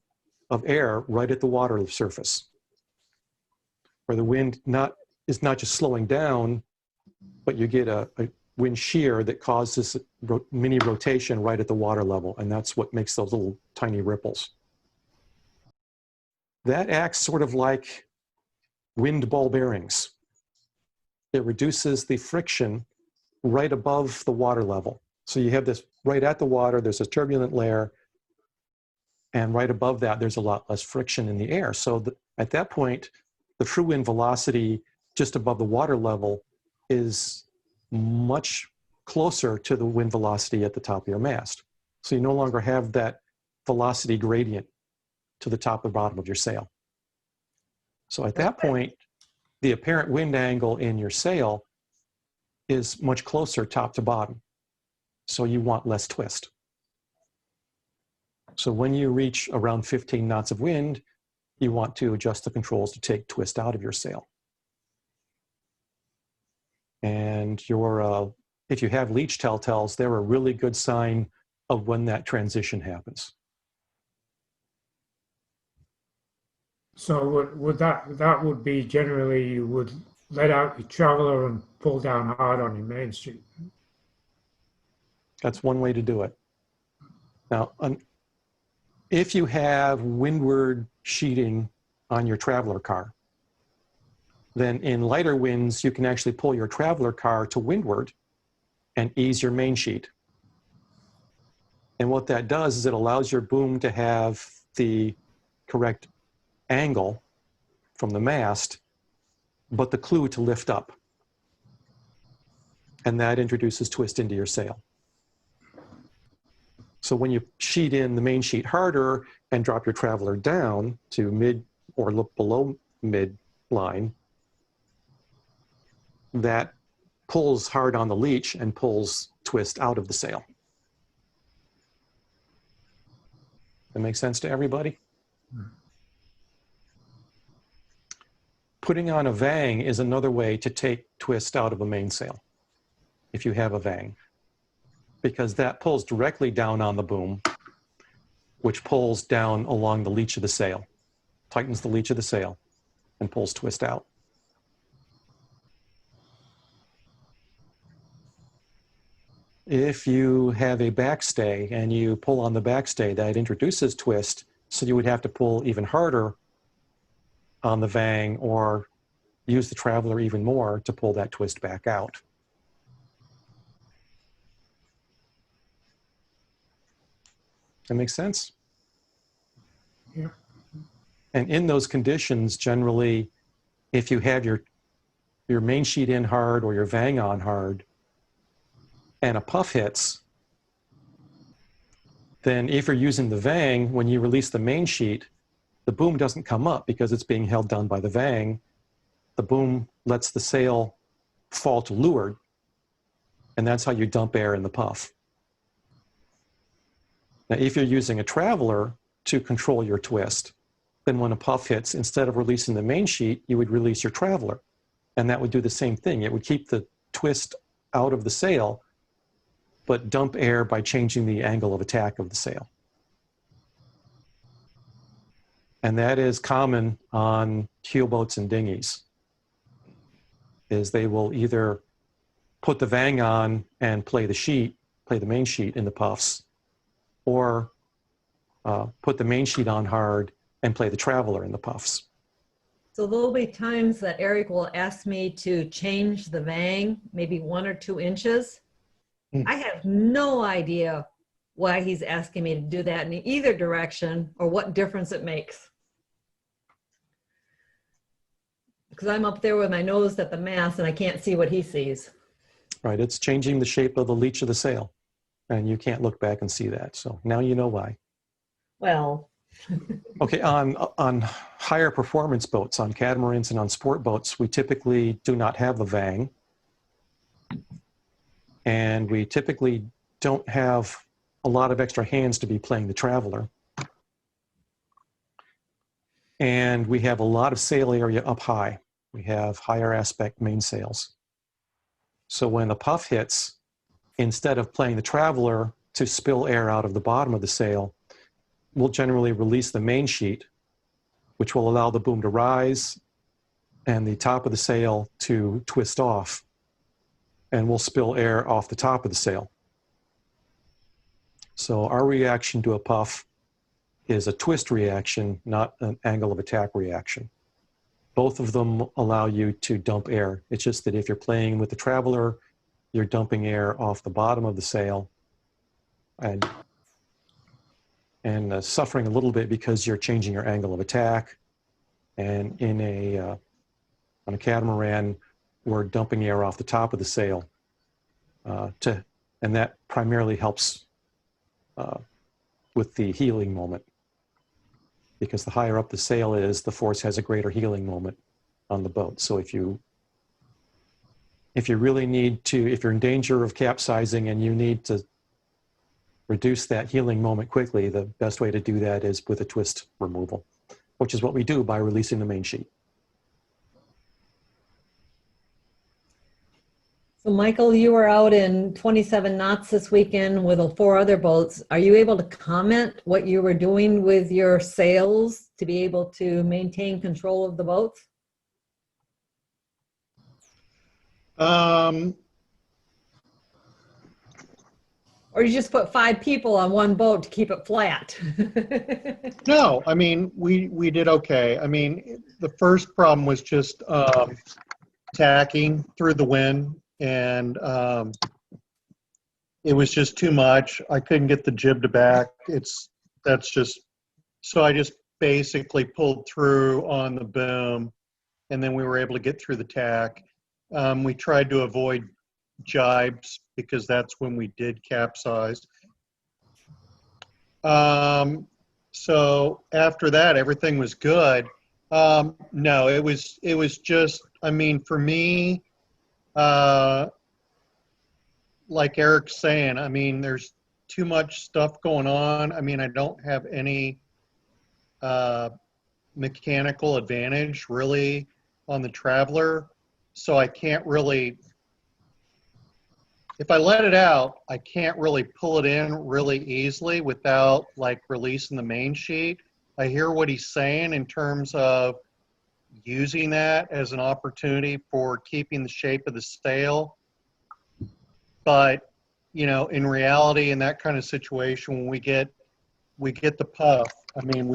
of air right at the water surface, where the wind is not just slowing down, but you get a wind shear that causes mini rotation right at the water level, and that's what makes those little tiny ripples. That acts sort of like wind ball bearings. It reduces the friction right above the water level. So you have this right at the water, there's a turbulent layer, and right above that, there's a lot less friction in the air. So at that point, the true wind velocity just above the water level is much closer to the wind velocity at the top of your mast. So you no longer have that velocity gradient to the top and bottom of your sail. So at that point, the apparent wind angle in your sail is much closer top to bottom. So you want less twist. So when you reach around 15 knots of wind, you want to adjust the controls to take twist out of your sail. And if you have leach telltales, they're a really good sign of when that transition happens. So that would be generally you would let out your traveler and pull down hard on your main street. That's one way to do it. Now, if you have windward sheeting on your traveler car, then in lighter winds, you can actually pull your traveler car to windward and ease your main sheet. And what that does is it allows your boom to have the correct angle from the mast, but the clew to lift up. And that introduces twist into your sail. So when you sheet in the main sheet harder and drop your traveler down to mid or look below mid line, that pulls hard on the leech and pulls twist out of the sail. That makes sense to everybody? Putting on a vang is another way to take twist out of a mainsail, if you have a vang, because that pulls directly down on the boom, which pulls down along the leech of the sail, tightens the leech of the sail, and pulls twist out. If you have a backstay and you pull on the backstay, that introduces twist, so you would have to pull even harder on the vang or use the traveler even more to pull that twist back out. That makes sense? Yeah. And in those conditions, generally, if you have your main sheet in hard or your vang on hard, and a puff hits, then if you're using the vang, when you release the main sheet, the boom doesn't come up because it's being held down by the vang. The boom lets the sail fall to leeward, and that's how you dump air in the puff. Now, if you're using a traveler to control your twist, then when a puff hits, instead of releasing the main sheet, you would release your traveler, and that would do the same thing. It would keep the twist out of the sail, but dump air by changing the angle of attack of the sail. And that is common on keelboats and dinghies, is they will either put the vang on and play the main sheet in the puffs, or put the main sheet on hard and play the traveler in the puffs. So there'll be times that Eric will ask me to change the vang, maybe 1 or 2 inches. I have no idea why he's asking me to do that in either direction or what difference it makes. Because I'm up there with my nose at the mast and I can't see what he sees. Right, it's changing the shape of the leech of the sail, and you can't look back and see that. So now you know why. Well. Okay, on higher performance boats, on catamarans and on sport boats, we typically do not have a vang. And we typically don't have a lot of extra hands to be playing the traveler. And we have a lot of sail area up high. We have higher aspect mainsails. So when the puff hits, instead of playing the traveler to spill air out of the bottom of the sail, we'll generally release the main sheet, which will allow the boom to rise and the top of the sail to twist off, and we'll spill air off the top of the sail. So our reaction to a puff is a twist reaction, not an angle of attack reaction. Both of them allow you to dump air. It's just that if you're playing with the Traveler, you're dumping air off the bottom of the sail and suffering a little bit because you're changing your angle of attack. And on a catamaran, we're dumping air off the top of the sail, and that primarily helps with the healing moment, because the higher up the sail is, the force has a greater healing moment on the boat. So if you really need to, if you're in danger of capsizing and you need to reduce that healing moment quickly, the best way to do that is with a twist removal, which is what we do by releasing the main sheet. So Michael, you were out in 27 knots this weekend with 4 other boats. Are you able to comment what you were doing with your sails to be able to maintain control of the boats? Or you just put 5 people on one boat to keep it flat? No, I mean, we did okay. I mean, the first problem was just tacking through the wind, and it was just too much. I couldn't get the jib to back. So I just basically pulled through on the boom, and then we were able to get through the tack. We tried to avoid jibes because that's when we did capsize. So after that, everything was good. No, it was just, I mean, for me, like Eric's saying, I mean, there's too much stuff going on. I mean, I don't have any mechanical advantage really on the Traveler, so I can't really, if I let it out, I can't really pull it in really easily without like releasing the main sheet. I hear what he's saying in terms of using that as an opportunity for keeping the shape of the sail. But, you know, in reality, in that kind of situation, when we get the puff, I mean,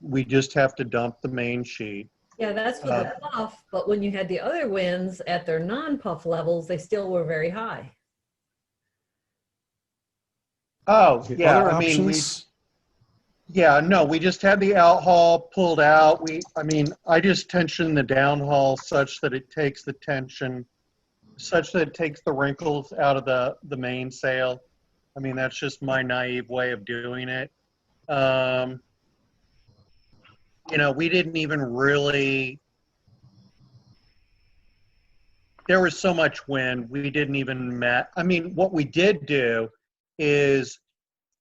we just have to dump the main sheet. Yeah, that's for the puff, but when you had the other winds at their non-puff levels, they still were very high. Oh, yeah, Other I mean, options? no, we just had the outhaul pulled out. I mean, I just tensioned the downhaul such that it takes the tension, such that it takes the wrinkles out of the main sail. I mean, that's just my naive way of doing it. You know, we didn't even really, there was so much wind, we didn't even I mean, what we did do is,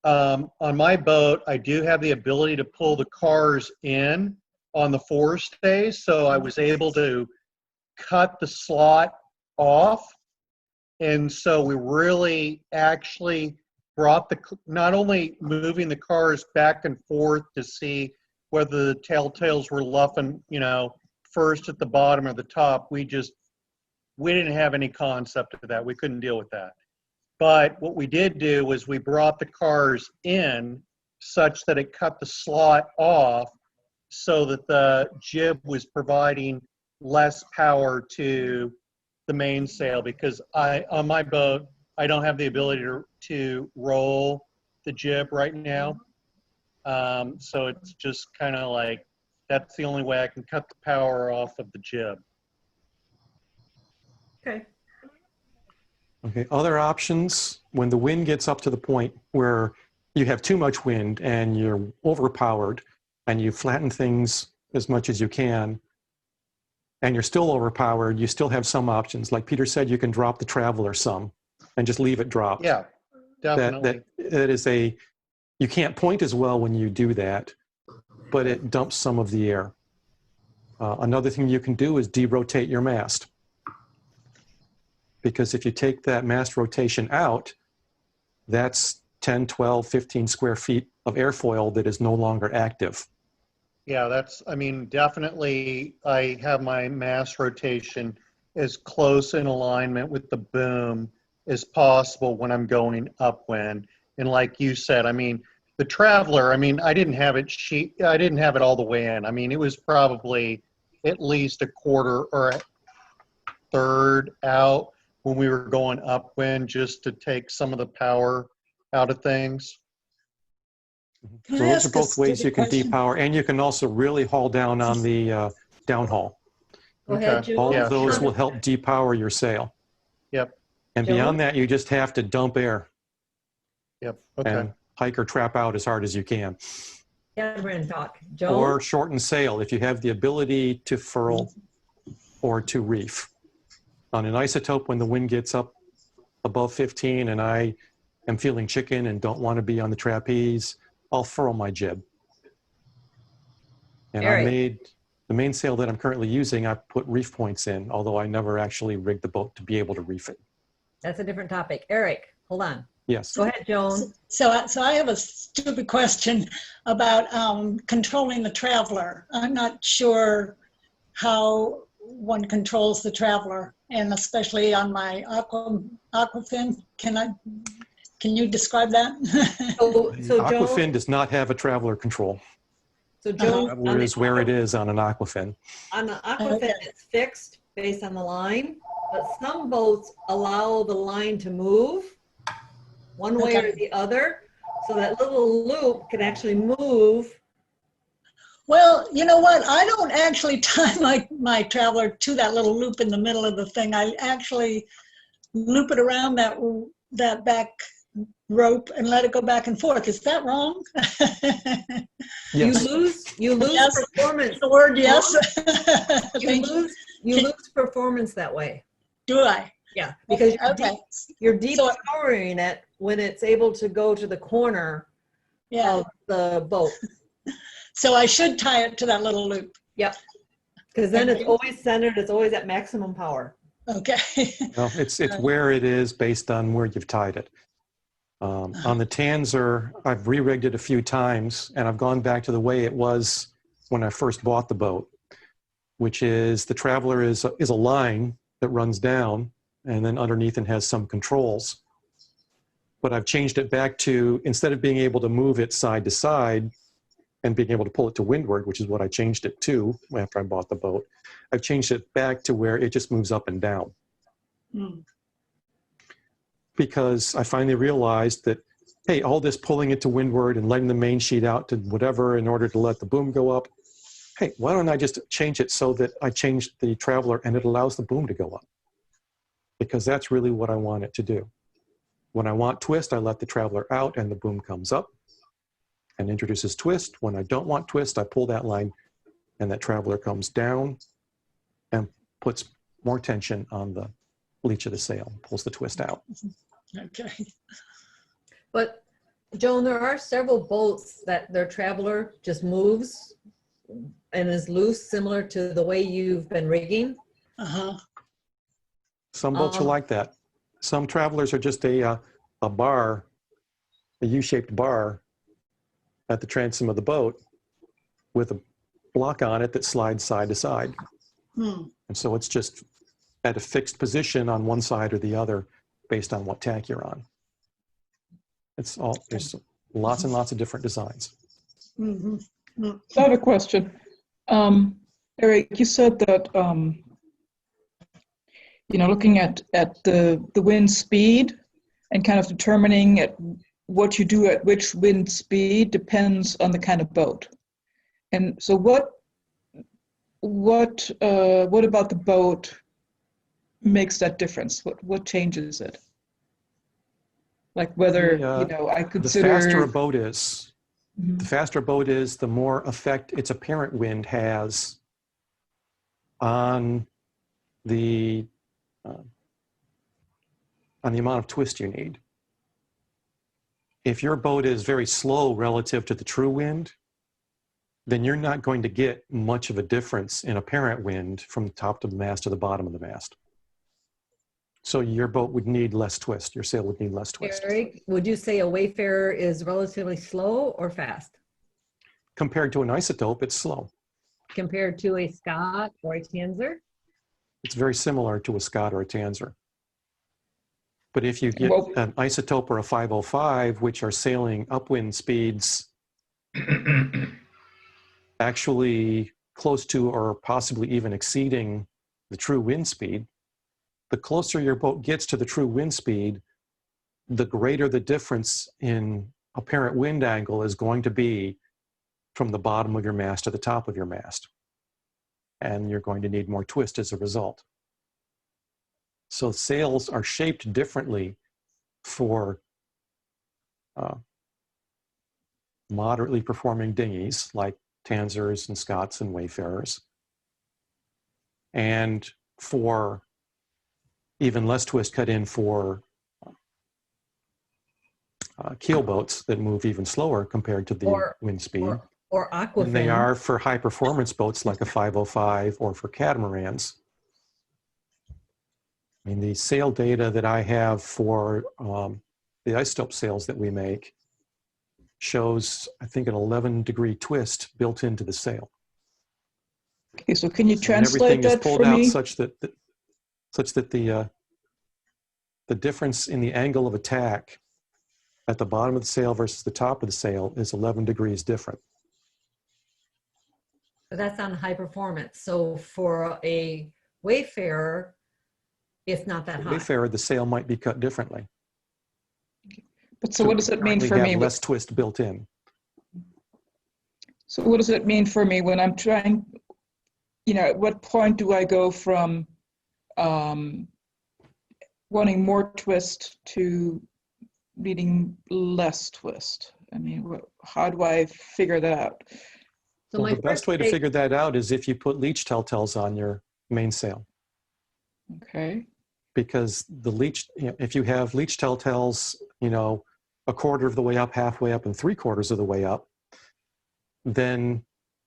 on my boat, I do have the ability to pull the cars in on the forestays, so I was able to cut the slot off. And so we really actually brought not only moving the cars back and forth to see whether the telltales were luffing, you know, first at the bottom or the top, we didn't have any concept of that. We couldn't deal with that. But what we did do was we brought the cars in such that it cut the slot off so that the jib was providing less power to the mainsail, because on my boat, I don't have the ability to roll the jib right now. So it's just kind of like, that's the only way I can cut the power off of the jib. Okay. Okay, other options, when the wind gets up to the point where you have too much wind and you're overpowered and you flatten things as much as you can, and you're still overpowered, you still have some options. Like Peter said, you can drop the Traveler some and just leave it dropped. Yeah, definitely. That is you can't point as well when you do that, but it dumps some of the air. Another thing you can do is derotate your mast. Because if you take that mast rotation out, that's 10, 12, 15 square feet of airfoil that is no longer active. Yeah, that's, I mean, definitely I have my mass rotation as close in alignment with the boom as possible when I'm going upwind. And like you said, I mean, the Traveler, I mean, I didn't have it all the way in. I mean, it was probably at least a quarter or a third out when we were going upwind just to take some of the power out of things. Can So I those are ask a both ways stupid you can question? depower, and you can also really haul down on the downhaul. Go ahead, Okay. Joe. All Yeah, of those sure. will help depower your sail. Yep, And Joan? beyond that, you just have to dump air yep, okay. and hike or trap out as hard as you can. Cameron, talk. Joan? Or shorten sail if you have the ability to furl or to reef. On an isotope, when the wind gets up above 15 and I am feeling chicken and don't want to be on the trapeze, I'll furl my jib. And I Eric. made the mainsail that I'm currently using, I put reef points in, although I never actually rigged the boat to be able to reef it. That's a different topic. Eric, hold on. Yes. Go ahead, Joan. So I have a stupid question about controlling the Traveler. I'm not sure how one controls the Traveler, and especially on my Aquafin. Can you describe that? So Joan, Aquafin does not have a Traveler control. so Joan, Traveler is where it is on an Aquafin. on the Aquafin, Okay. it's fixed based on the line, but some boats allow the line to move one way or Okay. the other, so that little loop can actually move. Well, you know what? I don't actually tie my Traveler to that little loop in the middle of the thing. I actually loop it around that back rope and let it go back and forth. Is that wrong? Yes. You lose Yes. performance. The word yes. You Thank you. lose performance that way. Do I? Yeah, because Okay. you're So- depowering it when it's able to go to the corner Yeah. of the boat. So I should tie it to that little loop. Yep. Because then it's Okay. always centered, it's always at maximum power. Okay. No, it's where it is based on where you've tied it. On the Tanzer, I've re-rigged it a few times, and I've gone back to the way it was when I first bought the boat, which is the Traveler is a line that runs down, and then underneath it has some controls. But I've changed it back to, instead of being able to move it side to side and being able to pull it to windward, which is what I changed it to after I bought the boat, I've changed it back to where it just moves up and down. Hmm. Because I finally realized that, hey, all this pulling it to windward and letting the main sheet out to whatever in order to let the boom go up, hey, why don't I just change it so that I change the Traveler and it allows the boom to go up? Because that's really what I want it to do. When I want twist, I let the Traveler out and the boom comes up and introduces twist. When I don't want twist, I pull that line and that Traveler comes down and puts more tension on the leech of the sail, pulls the twist out. Okay. But Joan, there are several boats that their Traveler just moves and is loose, similar to the way you've been rigging. Uh-huh. Some boats are like that. Some Travelers are just a bar, a U-shaped bar at the transom of the boat with a block on it that slides side to side. Hmm. And so it's just at a fixed position on one side or the other based on what tack you're on. It's all, there's lots and lots of different designs. Mhm. I have a question. Eric, you said that, looking at the wind speed and kind of determining what you do at which wind speed depends on the kind of boat. And so what about the boat makes that difference? What changes it? Like whether, I consider... The faster a boat is, Mhm. the faster a boat is, the more effect its apparent wind has on the amount of twist you need. If your boat is very slow relative to the true wind, then you're not going to get much of a difference in apparent wind from the top of the mast to the bottom of the mast. So your boat would need less twist. Your sail would need less twist. Eric, would you say a Wayfarer is relatively slow or fast Compared to an isotope, it's slow. compared to a Scott or a Tanzer? It's very similar to a Scott or a Tanzer. But if you get Well- an isotope or a 505, which are sailing upwind speeds actually close to or possibly even exceeding the true wind speed, the closer your boat gets to the true wind speed, the greater the difference in apparent wind angle is going to be from the bottom of your mast to the top of your mast. And you're going to need more twist as a result. So sails are shaped differently for moderately performing dinghies like Tanzers and Scotts and Wayfarers, and for even less twist cut in for keel boats that move even slower compared to the wind speed. Or aquafin. And they are for high performance boats like a 505 or for catamarans. I mean, the sail data that I have for the isotope sails that we make shows, I think, an 11-degree twist built into the sail. Okay, so can you And translate everything is that pulled for out me? such that the difference in the angle of attack at the bottom of the sail versus the top of the sail is 11 degrees different. But that's on high performance. So for a Wayfarer, it's not that high. Wayfarer, the sail might be cut differently. But so what does it mean currently for have me? less twist built in. So what does it mean for me when I'm trying, at what point do I go from wanting more twist to needing less twist? I mean, how do I figure that out? So Well, the best way to figure that out is if you put leech telltales on your mainsail. Okay. Because the leech, if you have leech telltales, a quarter of the way up, halfway up, and 3/4 of the way up, then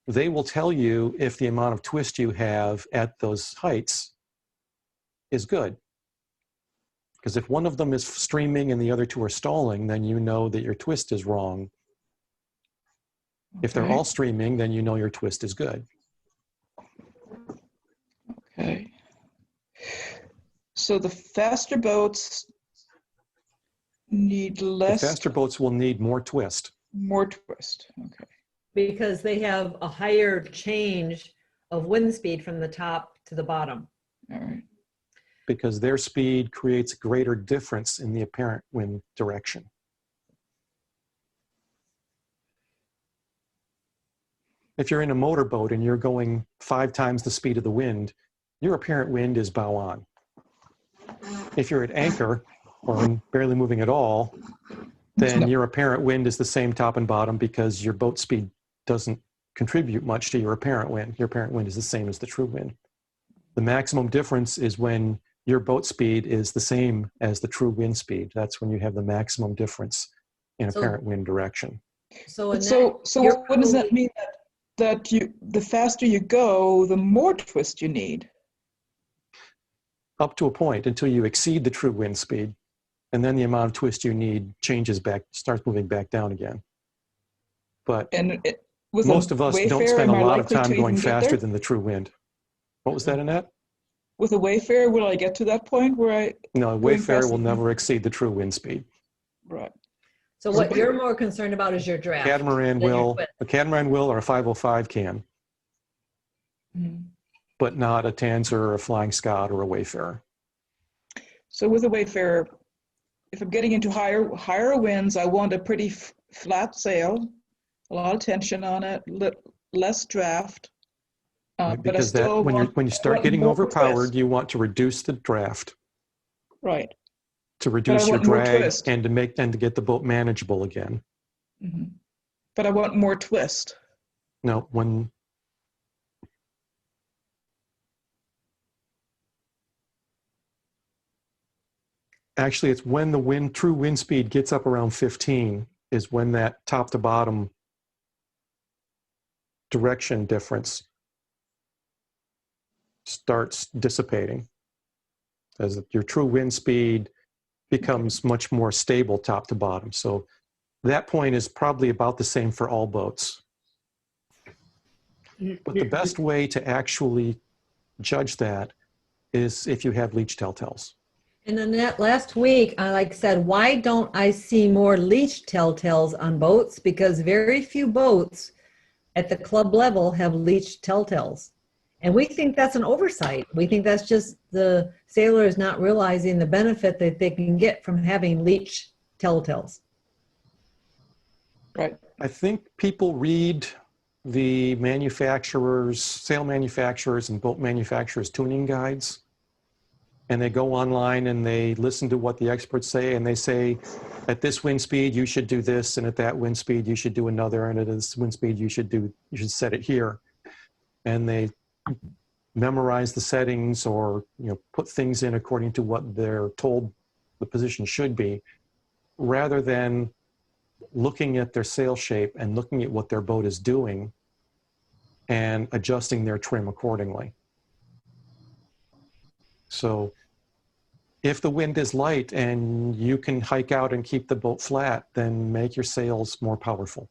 they will tell you if the amount of twist you have at those heights is good. Because if one of them is streaming and the other two are stalling, then you know that your twist is wrong. If they're all streaming, then you know your twist is good. Okay. So the faster boats need less. The faster boats will need more twist. More twist. Okay. Because they have a higher change of wind speed from the top to the bottom. All right. Because their speed creates greater difference in the apparent wind direction. If you're in a motorboat and you're going 5 times the speed of the wind, your apparent wind is bow on. If you're at anchor or barely moving at all, then your apparent wind is the same top and bottom because your boat speed doesn't contribute much to your apparent wind. Your apparent wind is the same as the true wind. The maximum difference is when your boat speed is the same as the true wind speed. That's when you have the maximum difference in apparent wind direction. So what does that mean that the faster you go, the more twist you need? Up to a point until you exceed the true wind speed. And then the amount of twist you need changes back, starts moving back down again. But most of us don't spend a lot of time going faster than the true wind. What was that, Annette? With a Wayfarer, will I get to that point where I... No, a Wayfarer will never exceed the true wind speed. Right. So what you're more concerned about is your draft. A catamaran will or a 505 can. Mm-hmm. But not a Tanzer or a Flying Scot or a Wayfarer. So with a Wayfarer, if I'm getting into higher winds, I want a pretty flat sail, a lot of tension on it, less draft. Because when you start getting overpowered, you want to reduce the draft. Right. To reduce your drag and to get the boat manageable again. Mm-hmm. But I want more twist. No, actually, it's when the true wind speed gets up around 15 is when that top to bottom direction difference starts dissipating. as your true wind speed becomes much more stable top to bottom. So that point is probably about the same for all boats. But the best way to actually judge that is if you have leach telltales. And then that last week, I like said, why don't I see more leach telltales on boats? Because very few boats at the club level have leach telltales. And we think that's an oversight. We think that's just the sailors not realizing the benefit that they can get from having leach telltales. Right. I think people read the manufacturers, sail manufacturers and boat manufacturers' tuning guides, and they go online and they listen to what the experts say, and they say, at this wind speed, you should do this, and at that wind speed, you should do another, and at this wind speed, you should set it here. And they memorize the settings or put things in according to what they're told the position should be, rather than looking at their sail shape and looking at what their boat is doing and adjusting their trim accordingly. So if the wind is light and you can hike out and keep the boat flat, then make your sails more powerful.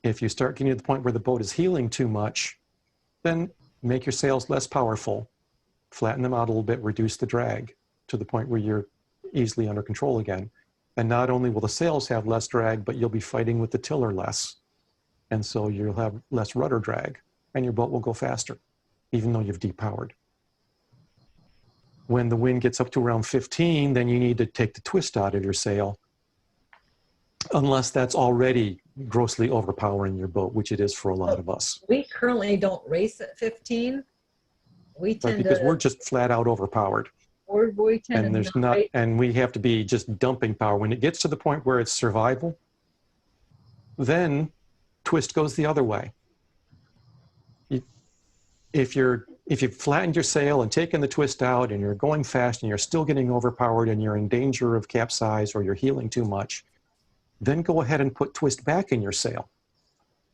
If you start getting to the point where the boat is heeling too much, then make your sails less powerful, flatten them out a little bit, reduce the drag to the point where you're easily under control again. And not only will the sails have less drag, but you'll be fighting with the tiller less. And so you'll have less rudder drag and your boat will go faster, even though you've depowered. When the wind gets up to around 15, then you need to take the twist out of your sail, unless that's already grossly overpowering your boat, which it is for a lot of us. We currently don't race at 15. We tend Because to, we're just flat out overpowered. we tend And to there's not not, race. and we have to be just dumping power. When it gets to the point where it's survival, then twist goes the other way. If you've flattened your sail and taken the twist out and you're going fast and you're still getting overpowered and you're in danger of capsize or you're heeling too much, then go ahead and put twist back in your sail,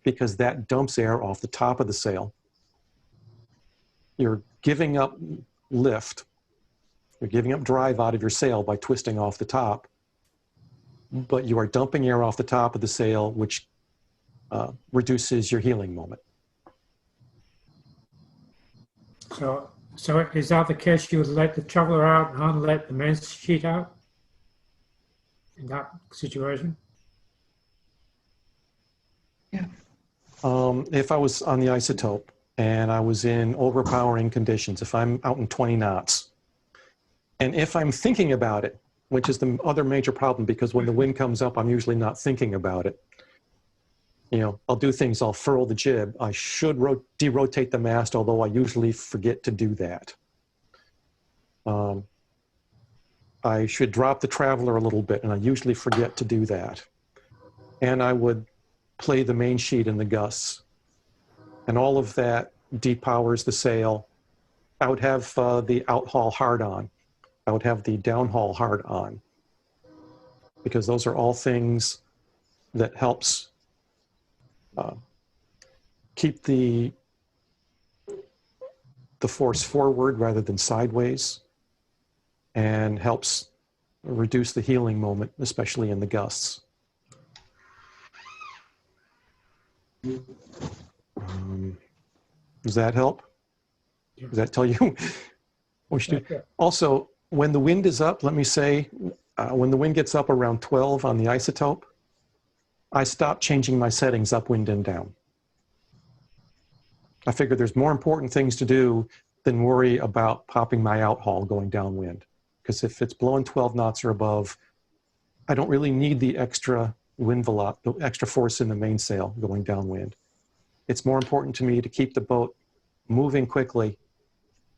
because that dumps air off the top of the sail. You're giving up lift. You're giving up drive out of your sail by twisting off the top, but you are dumping air off the top of the sail, which reduces your heeling moment. So is that the case? You would let the traveler out and let the main sheet out in that situation? Yeah. If I was on the isotope and I was in overpowering conditions, if I'm out in 20 knots, and if I'm thinking about it, which is the other major problem, because when the wind comes up, I'm usually not thinking about it. I'll do things, I'll furl the jib. I should derotate the mast, although I usually forget to do that. I should drop the traveler a little bit, and I usually forget to do that. And I would play the main sheet in the gusts. And all of that depowers the sail. I would have the outhaul hard on. I would have the downhaul hard on, because those are all things that helps keep the force forward rather than sideways, and helps reduce the heeling moment, especially in the gusts. Does that help? Does that tell you what we should do? Also, when the wind is up, let me say, when the wind gets up around 12 on the isotope, I stop changing my settings upwind and down. I figure there's more important things to do than worry about popping my outhaul going downwind. Because if it's blowing 12 knots or above, I don't really need the extra wind velocity, the extra force in the mainsail going downwind. It's more important to me to keep the boat moving quickly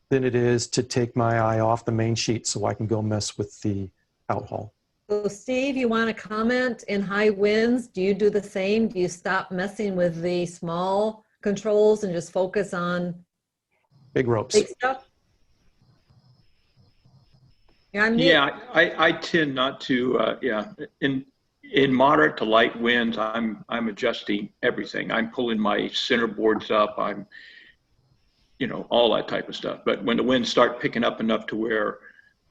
than it is to take my eye off the main sheet so I can go mess with the outhaul. So Steve, you want to comment in high winds? Do you do the same? Do you stop messing with the small controls and just focus on big ropes? Big stuff? Yeah, I tend not to. In moderate to light winds, I'm adjusting everything. I'm pulling my center boards up. you know, all that type of stuff. But when the winds start picking up enough to where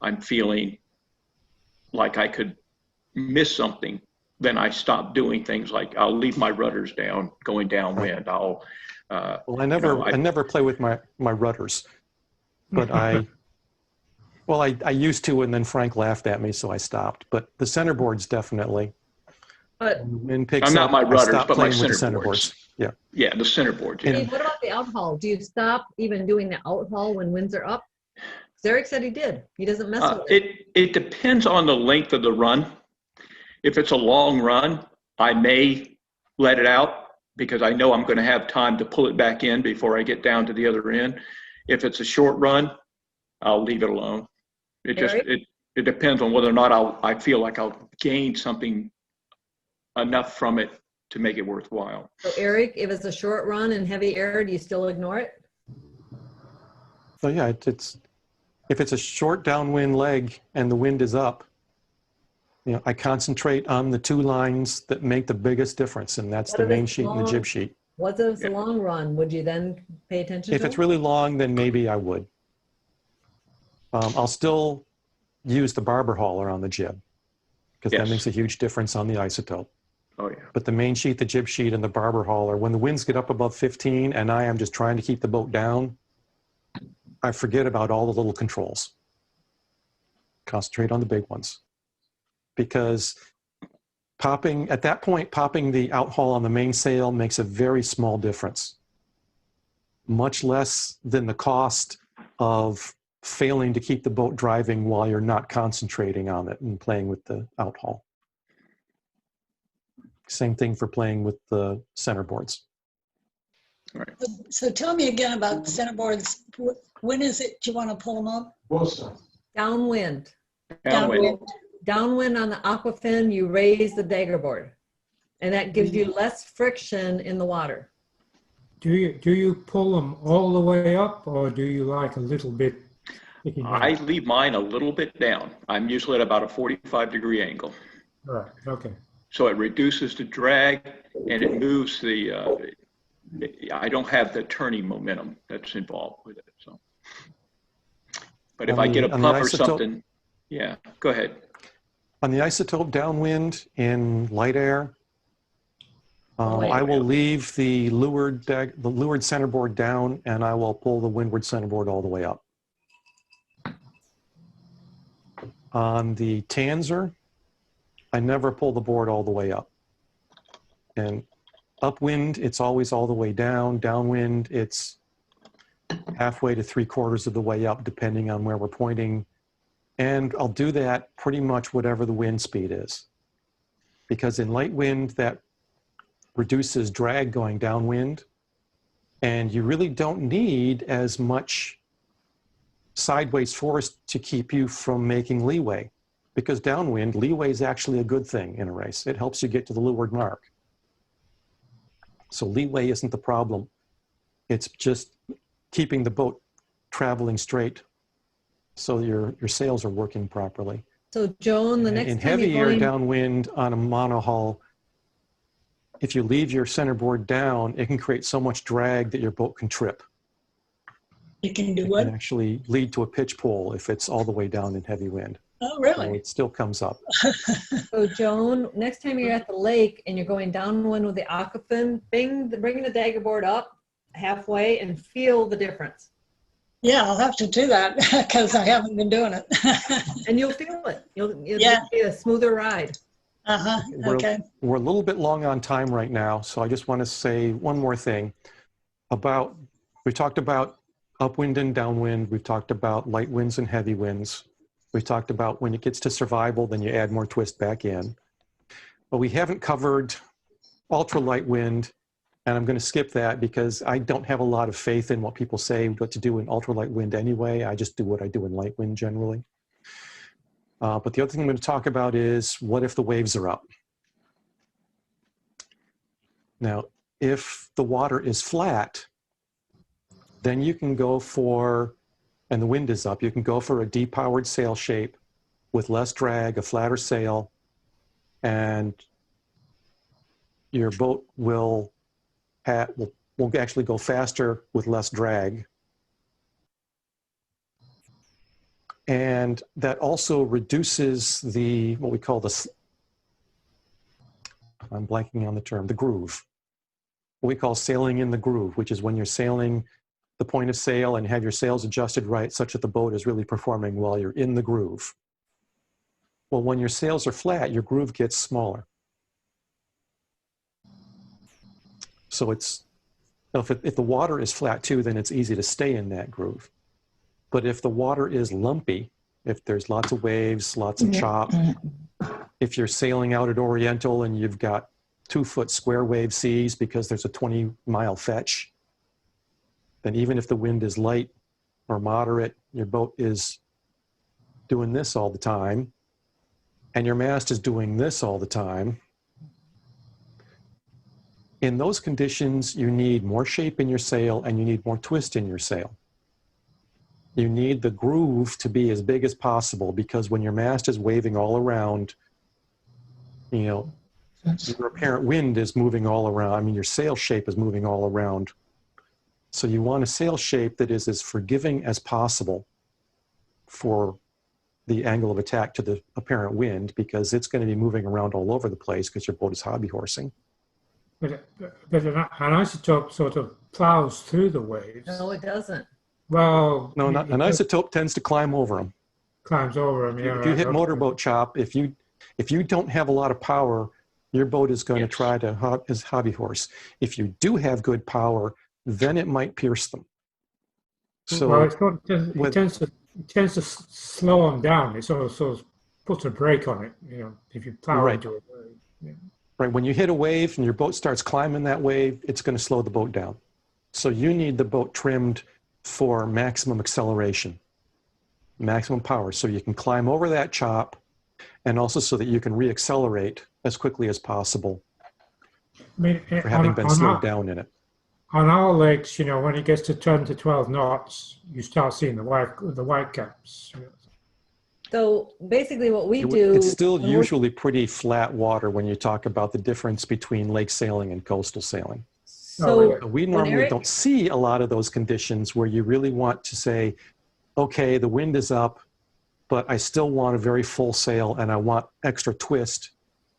I'm feeling like I could miss something, then I stop doing things like I'll leave my rudders down, going downwind. I'll, Well, I never play with my rudders, but I used to, and then Frank laughed at me, so I stopped. But the centerboards definitely. But When the wind picks I'm not up, my I rudders, stop but my playing with the center boards. centerboards. Yeah. Yeah, the centerboard. Yeah. Steve, what about the outhaul? Do you stop even doing the outhaul when winds are up? Eric said he did. He doesn't mess with it. It depends on the length of the run. If it's a long run, I may let it out because I know I'm going to have time to pull it back in before I get down to the other end. If it's a short run, I'll leave it alone. It just it depends on whether or not I feel like I'll gain something enough from it to make it worthwhile. So Eric, if it's a short run and heavy air, do you still ignore it? So yeah, if it's a short downwind leg and the wind is up, you know, I concentrate on the two lines that make the biggest difference, and that's the main sheet and the jib sheet. What if it's a long run? Would you then pay attention to If it's really long, then maybe I would. I'll still use the barber hauler on the jib because that makes a huge difference on the isotope. Oh yeah. But the main sheet, the jib sheet, and the barber hauler, when the winds get up above 15 and I am just trying to keep the boat down, I forget about all the little controls. Concentrate on the big ones. Because at that point, popping the outhaul on the mainsail makes a very small difference. Much less than the cost of failing to keep the boat driving while you're not concentrating on it and playing with the outhaul. Same thing for playing with the centerboards. All right. So tell me again about centerboards. When is it you want to pull them up? downwind? Downwind. Downwind on the aquafin, you raise the dagger board, and that gives you less friction in the water. Do you pull them all the way up, or do you like a little bit? I leave mine a little bit down. I'm usually at about a 45-degree angle. Right. Okay. So it reduces the drag and it moves the, I don't have the turning momentum that's involved with it. So, but if I get a puff or something, yeah, go ahead. On the isotope downwind in light air, I will leave the leeward centerboard down and I will pull the windward centerboard all the way up. On the Tanzer, I never pull the board all the way up. And upwind, it's always all the way down. Downwind, it's halfway to 3/4 of the way up, depending on where we're pointing. And I'll do that pretty much whatever the wind speed is. Because in light wind, that reduces drag going downwind. And you really don't need as much sideways force to keep you from making leeway. Because downwind, leeway is actually a good thing in a race. It helps you get to the leeward mark. So leeway isn't the problem. It's just keeping the boat traveling straight so your sails are working properly. So Joan, the next in time heavy you're air going downwind on a monohull, if you leave your centerboard down, it can create so much drag that your boat can trip. You can do It what? can actually lead to a pitch pole if it's all the way down in heavy wind. Oh, So really? it still comes up. So Joan, next time you're at the lake and you're going downwind with the aquafin, bring the dagger board up halfway and feel the difference. Yeah, I'll have to do that because I haven't been doing it. And you'll feel it. It'll Yeah. be a smoother ride. Uh-huh, okay. We're a little bit long on time right now, so I just want to say one more thing about, we talked about upwind and downwind. We've talked about light winds and heavy winds. We've talked about when it gets to survival, then you add more twist back in. But we haven't covered ultralight wind, and I'm going to skip that because I don't have a lot of faith in what people say what to do in ultralight wind anyway. I just do what I do in light wind generally. But the other thing I'm going to talk about is what if the waves are up? Now, if the water is flat, then you can go for, and the wind is up, you can go for a depowered sail shape with less drag, a flatter sail, and your boat will actually go faster with less drag And that also reduces the, what we call the, I'm blanking on the term, the groove. What we call sailing in the groove, which is when you're sailing the point of sail and have your sails adjusted right such that the boat is really performing while you're in the groove. Well, when your sails are flat, your groove gets smaller. So it's, if the water is flat too, then it's easy to stay in that groove. But if the water is lumpy, if there's lots of waves, lots of chop, if you're sailing out at Oriental and you've got 2-foot square wave seas because there's a 20-mile fetch, then even if the wind is light or moderate, your boat is doing this all the time, and your mast is doing this all the time. In those conditions, you need more shape in your sail and you need more twist in your sail. You need the groove to be as big as possible, because when your mast is waving all around, you know, your apparent wind is moving all around. I mean, your sail shape is moving all around. So you want a sail shape that is as forgiving as possible for the angle of attack to the apparent wind, because it's going to be moving around all over the place because your boat is hobby horsing. But an isotope sort of plows through the waves. No, it doesn't. Well, No, not, an isotope tends to climb over them. Climbs over them. Yeah, If you hit okay. motorboat chop, if you don't have a lot of power, your boat is going to try to as hobby horse. If you do have good power, then it might pierce them. So well, it tends to slow them down. It sort of puts a brake on it. You know, if you plow Right. into it. Yeah. right, when you hit a wave and your boat starts climbing that wave, it's going to slow the boat down. So you need the boat trimmed for maximum acceleration, maximum power, so you can climb over that chop, and also so that you can reaccelerate as quickly as possible I mean, for having been slowed down in it. On our lakes, you know, when it gets to 10 to 12 knots, you start seeing the white caps. So basically what we do. It's still when we're- usually pretty flat water when you talk about the difference between lake sailing and coastal sailing. So We when normally Eric- don't see a lot of those conditions where you really want to say, okay, the wind is up, but I still want a very full sail and I want extra twist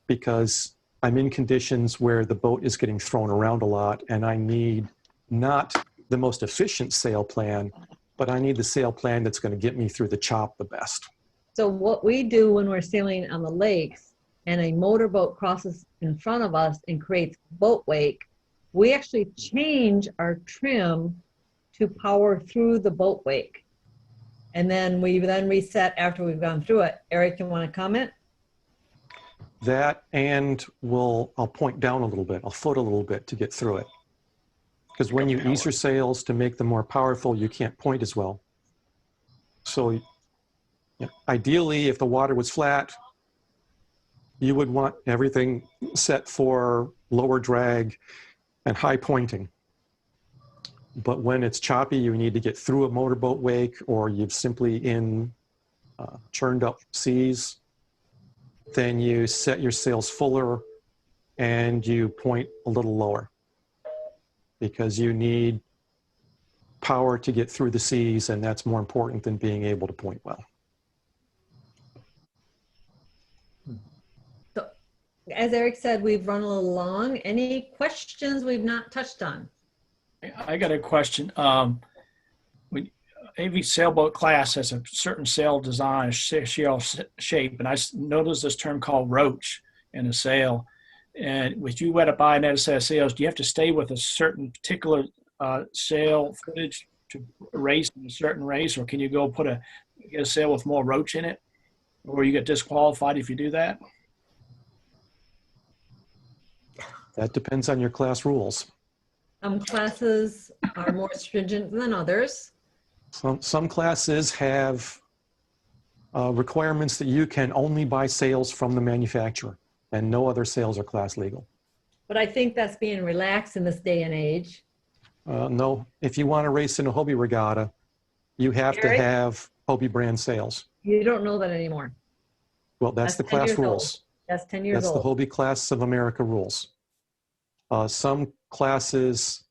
because I'm in conditions where the boat is getting thrown around a lot and I need not the most efficient sail plan, but I need the sail plan that's going to get me through the chop the best. So what we do when we're sailing on the lakes and a motorboat crosses in front of us and creates boat wake, we actually change our trim to power through the boat wake. And then we reset after we've gone through it. Eric, you want to comment? That, and I'll point down a little bit, I'll foot a little bit to get through it. Because when you ease your sails to make them more powerful, you can't point as well. So ideally, if the water was flat, you would want everything set for lower drag and high pointing. But when it's choppy, you need to get through a motorboat wake, or you've simply in churned up seas, then you set your sails fuller and you point a little lower, because you need power to get through the seas, and that's more important than being able to point well. So, as Eric said, we've run a little long. Any questions we've not touched on? I got a question. Every sailboat class has a certain sail design, sail shape, and I noticed this term called roach in a sail. And with you wet a buy net set of sails, do you have to stay with a certain particular sail footage to race in a certain race, or can you go get a sail with more roach in it, or you get disqualified if you do that? That depends on your class rules. Some classes are more stringent than others. Some classes have requirements that you can only buy sails from the manufacturer, and no other sails are class legal. But I think that's being relaxed in this day and age. No, if you want to race in a Hobie regatta, you have to Eric? have Hobie brand sails. You don't know that anymore. Well, that's the 10 class years old. rules. That's 10 years That's the old. Hobie Class of America rules. Some classes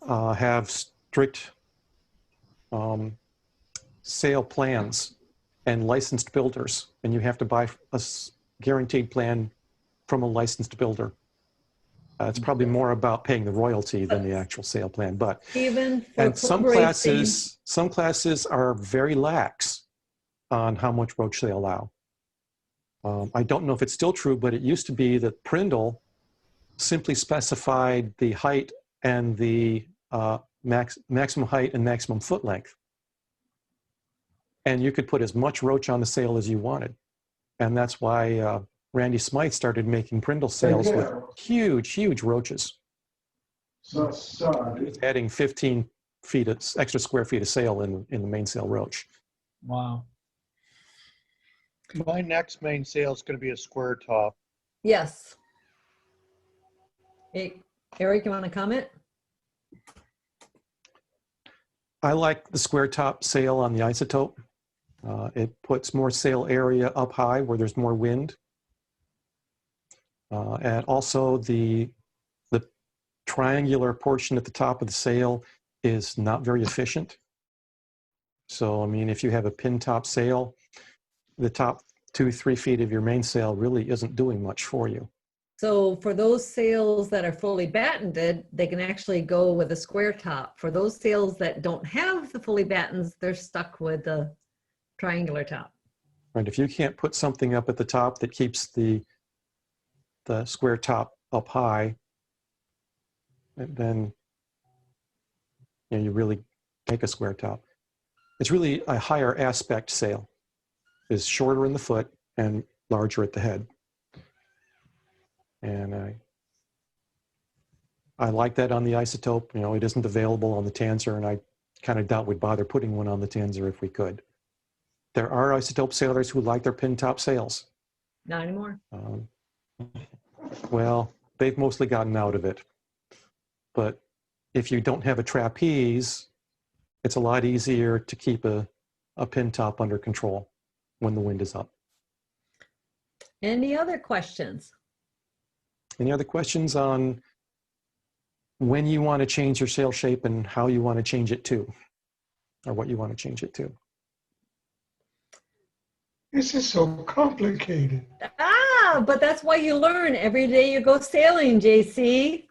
have strict sail plans and licensed builders, and you have to buy a guaranteed plan from a licensed builder. It's probably more about paying the royalty than the actual sail plan, but Even for and some club racing, classes are very lax on how much roach they allow. I don't know if it's still true, but it used to be that Prindle simply specified the height and the maximum height and maximum foot length. And you could put as much roach on the sail as you wanted. And that's why Randy Smythe started making Prindle sails with huge, huge roaches. Adding 15 feet of extra square feet of sail in the mainsail roach. Wow. My next main sail is going to be a square top. yes. Hey, Eric, you want to comment? I like the square top sail on the isotope. It puts more sail area up high where there's more wind. And also the triangular portion at the top of the sail is not very efficient. So, I mean, if you have a pin top sail, the top 2-3 feet of your mainsail really isn't doing much for you. So for those sails that are fully battened, they can actually go with a square top. For those sails that don't have the fully battens, they're stuck with the triangular top. Right, if you can't put something up at the top that keeps the square top up high, then you really make a square top. It's really a higher aspect sail. It's shorter in the foot and larger at the head. And I like that on the isotope. You know, it isn't available on the Tanzer, and I kind of doubt we'd bother putting one on the Tanzer if we could. There are isotope sailors who like their pin top sails. Not anymore. Well, they've mostly gotten out of it. But if you don't have a trapeze, it's a lot easier to keep a pin top under control when the wind is up. Any other questions? Any other questions on when you want to change your sail shape and how you want to change it to, or what you want to change it to? This is so complicated. But that's why you learn every day you go sailing, JC.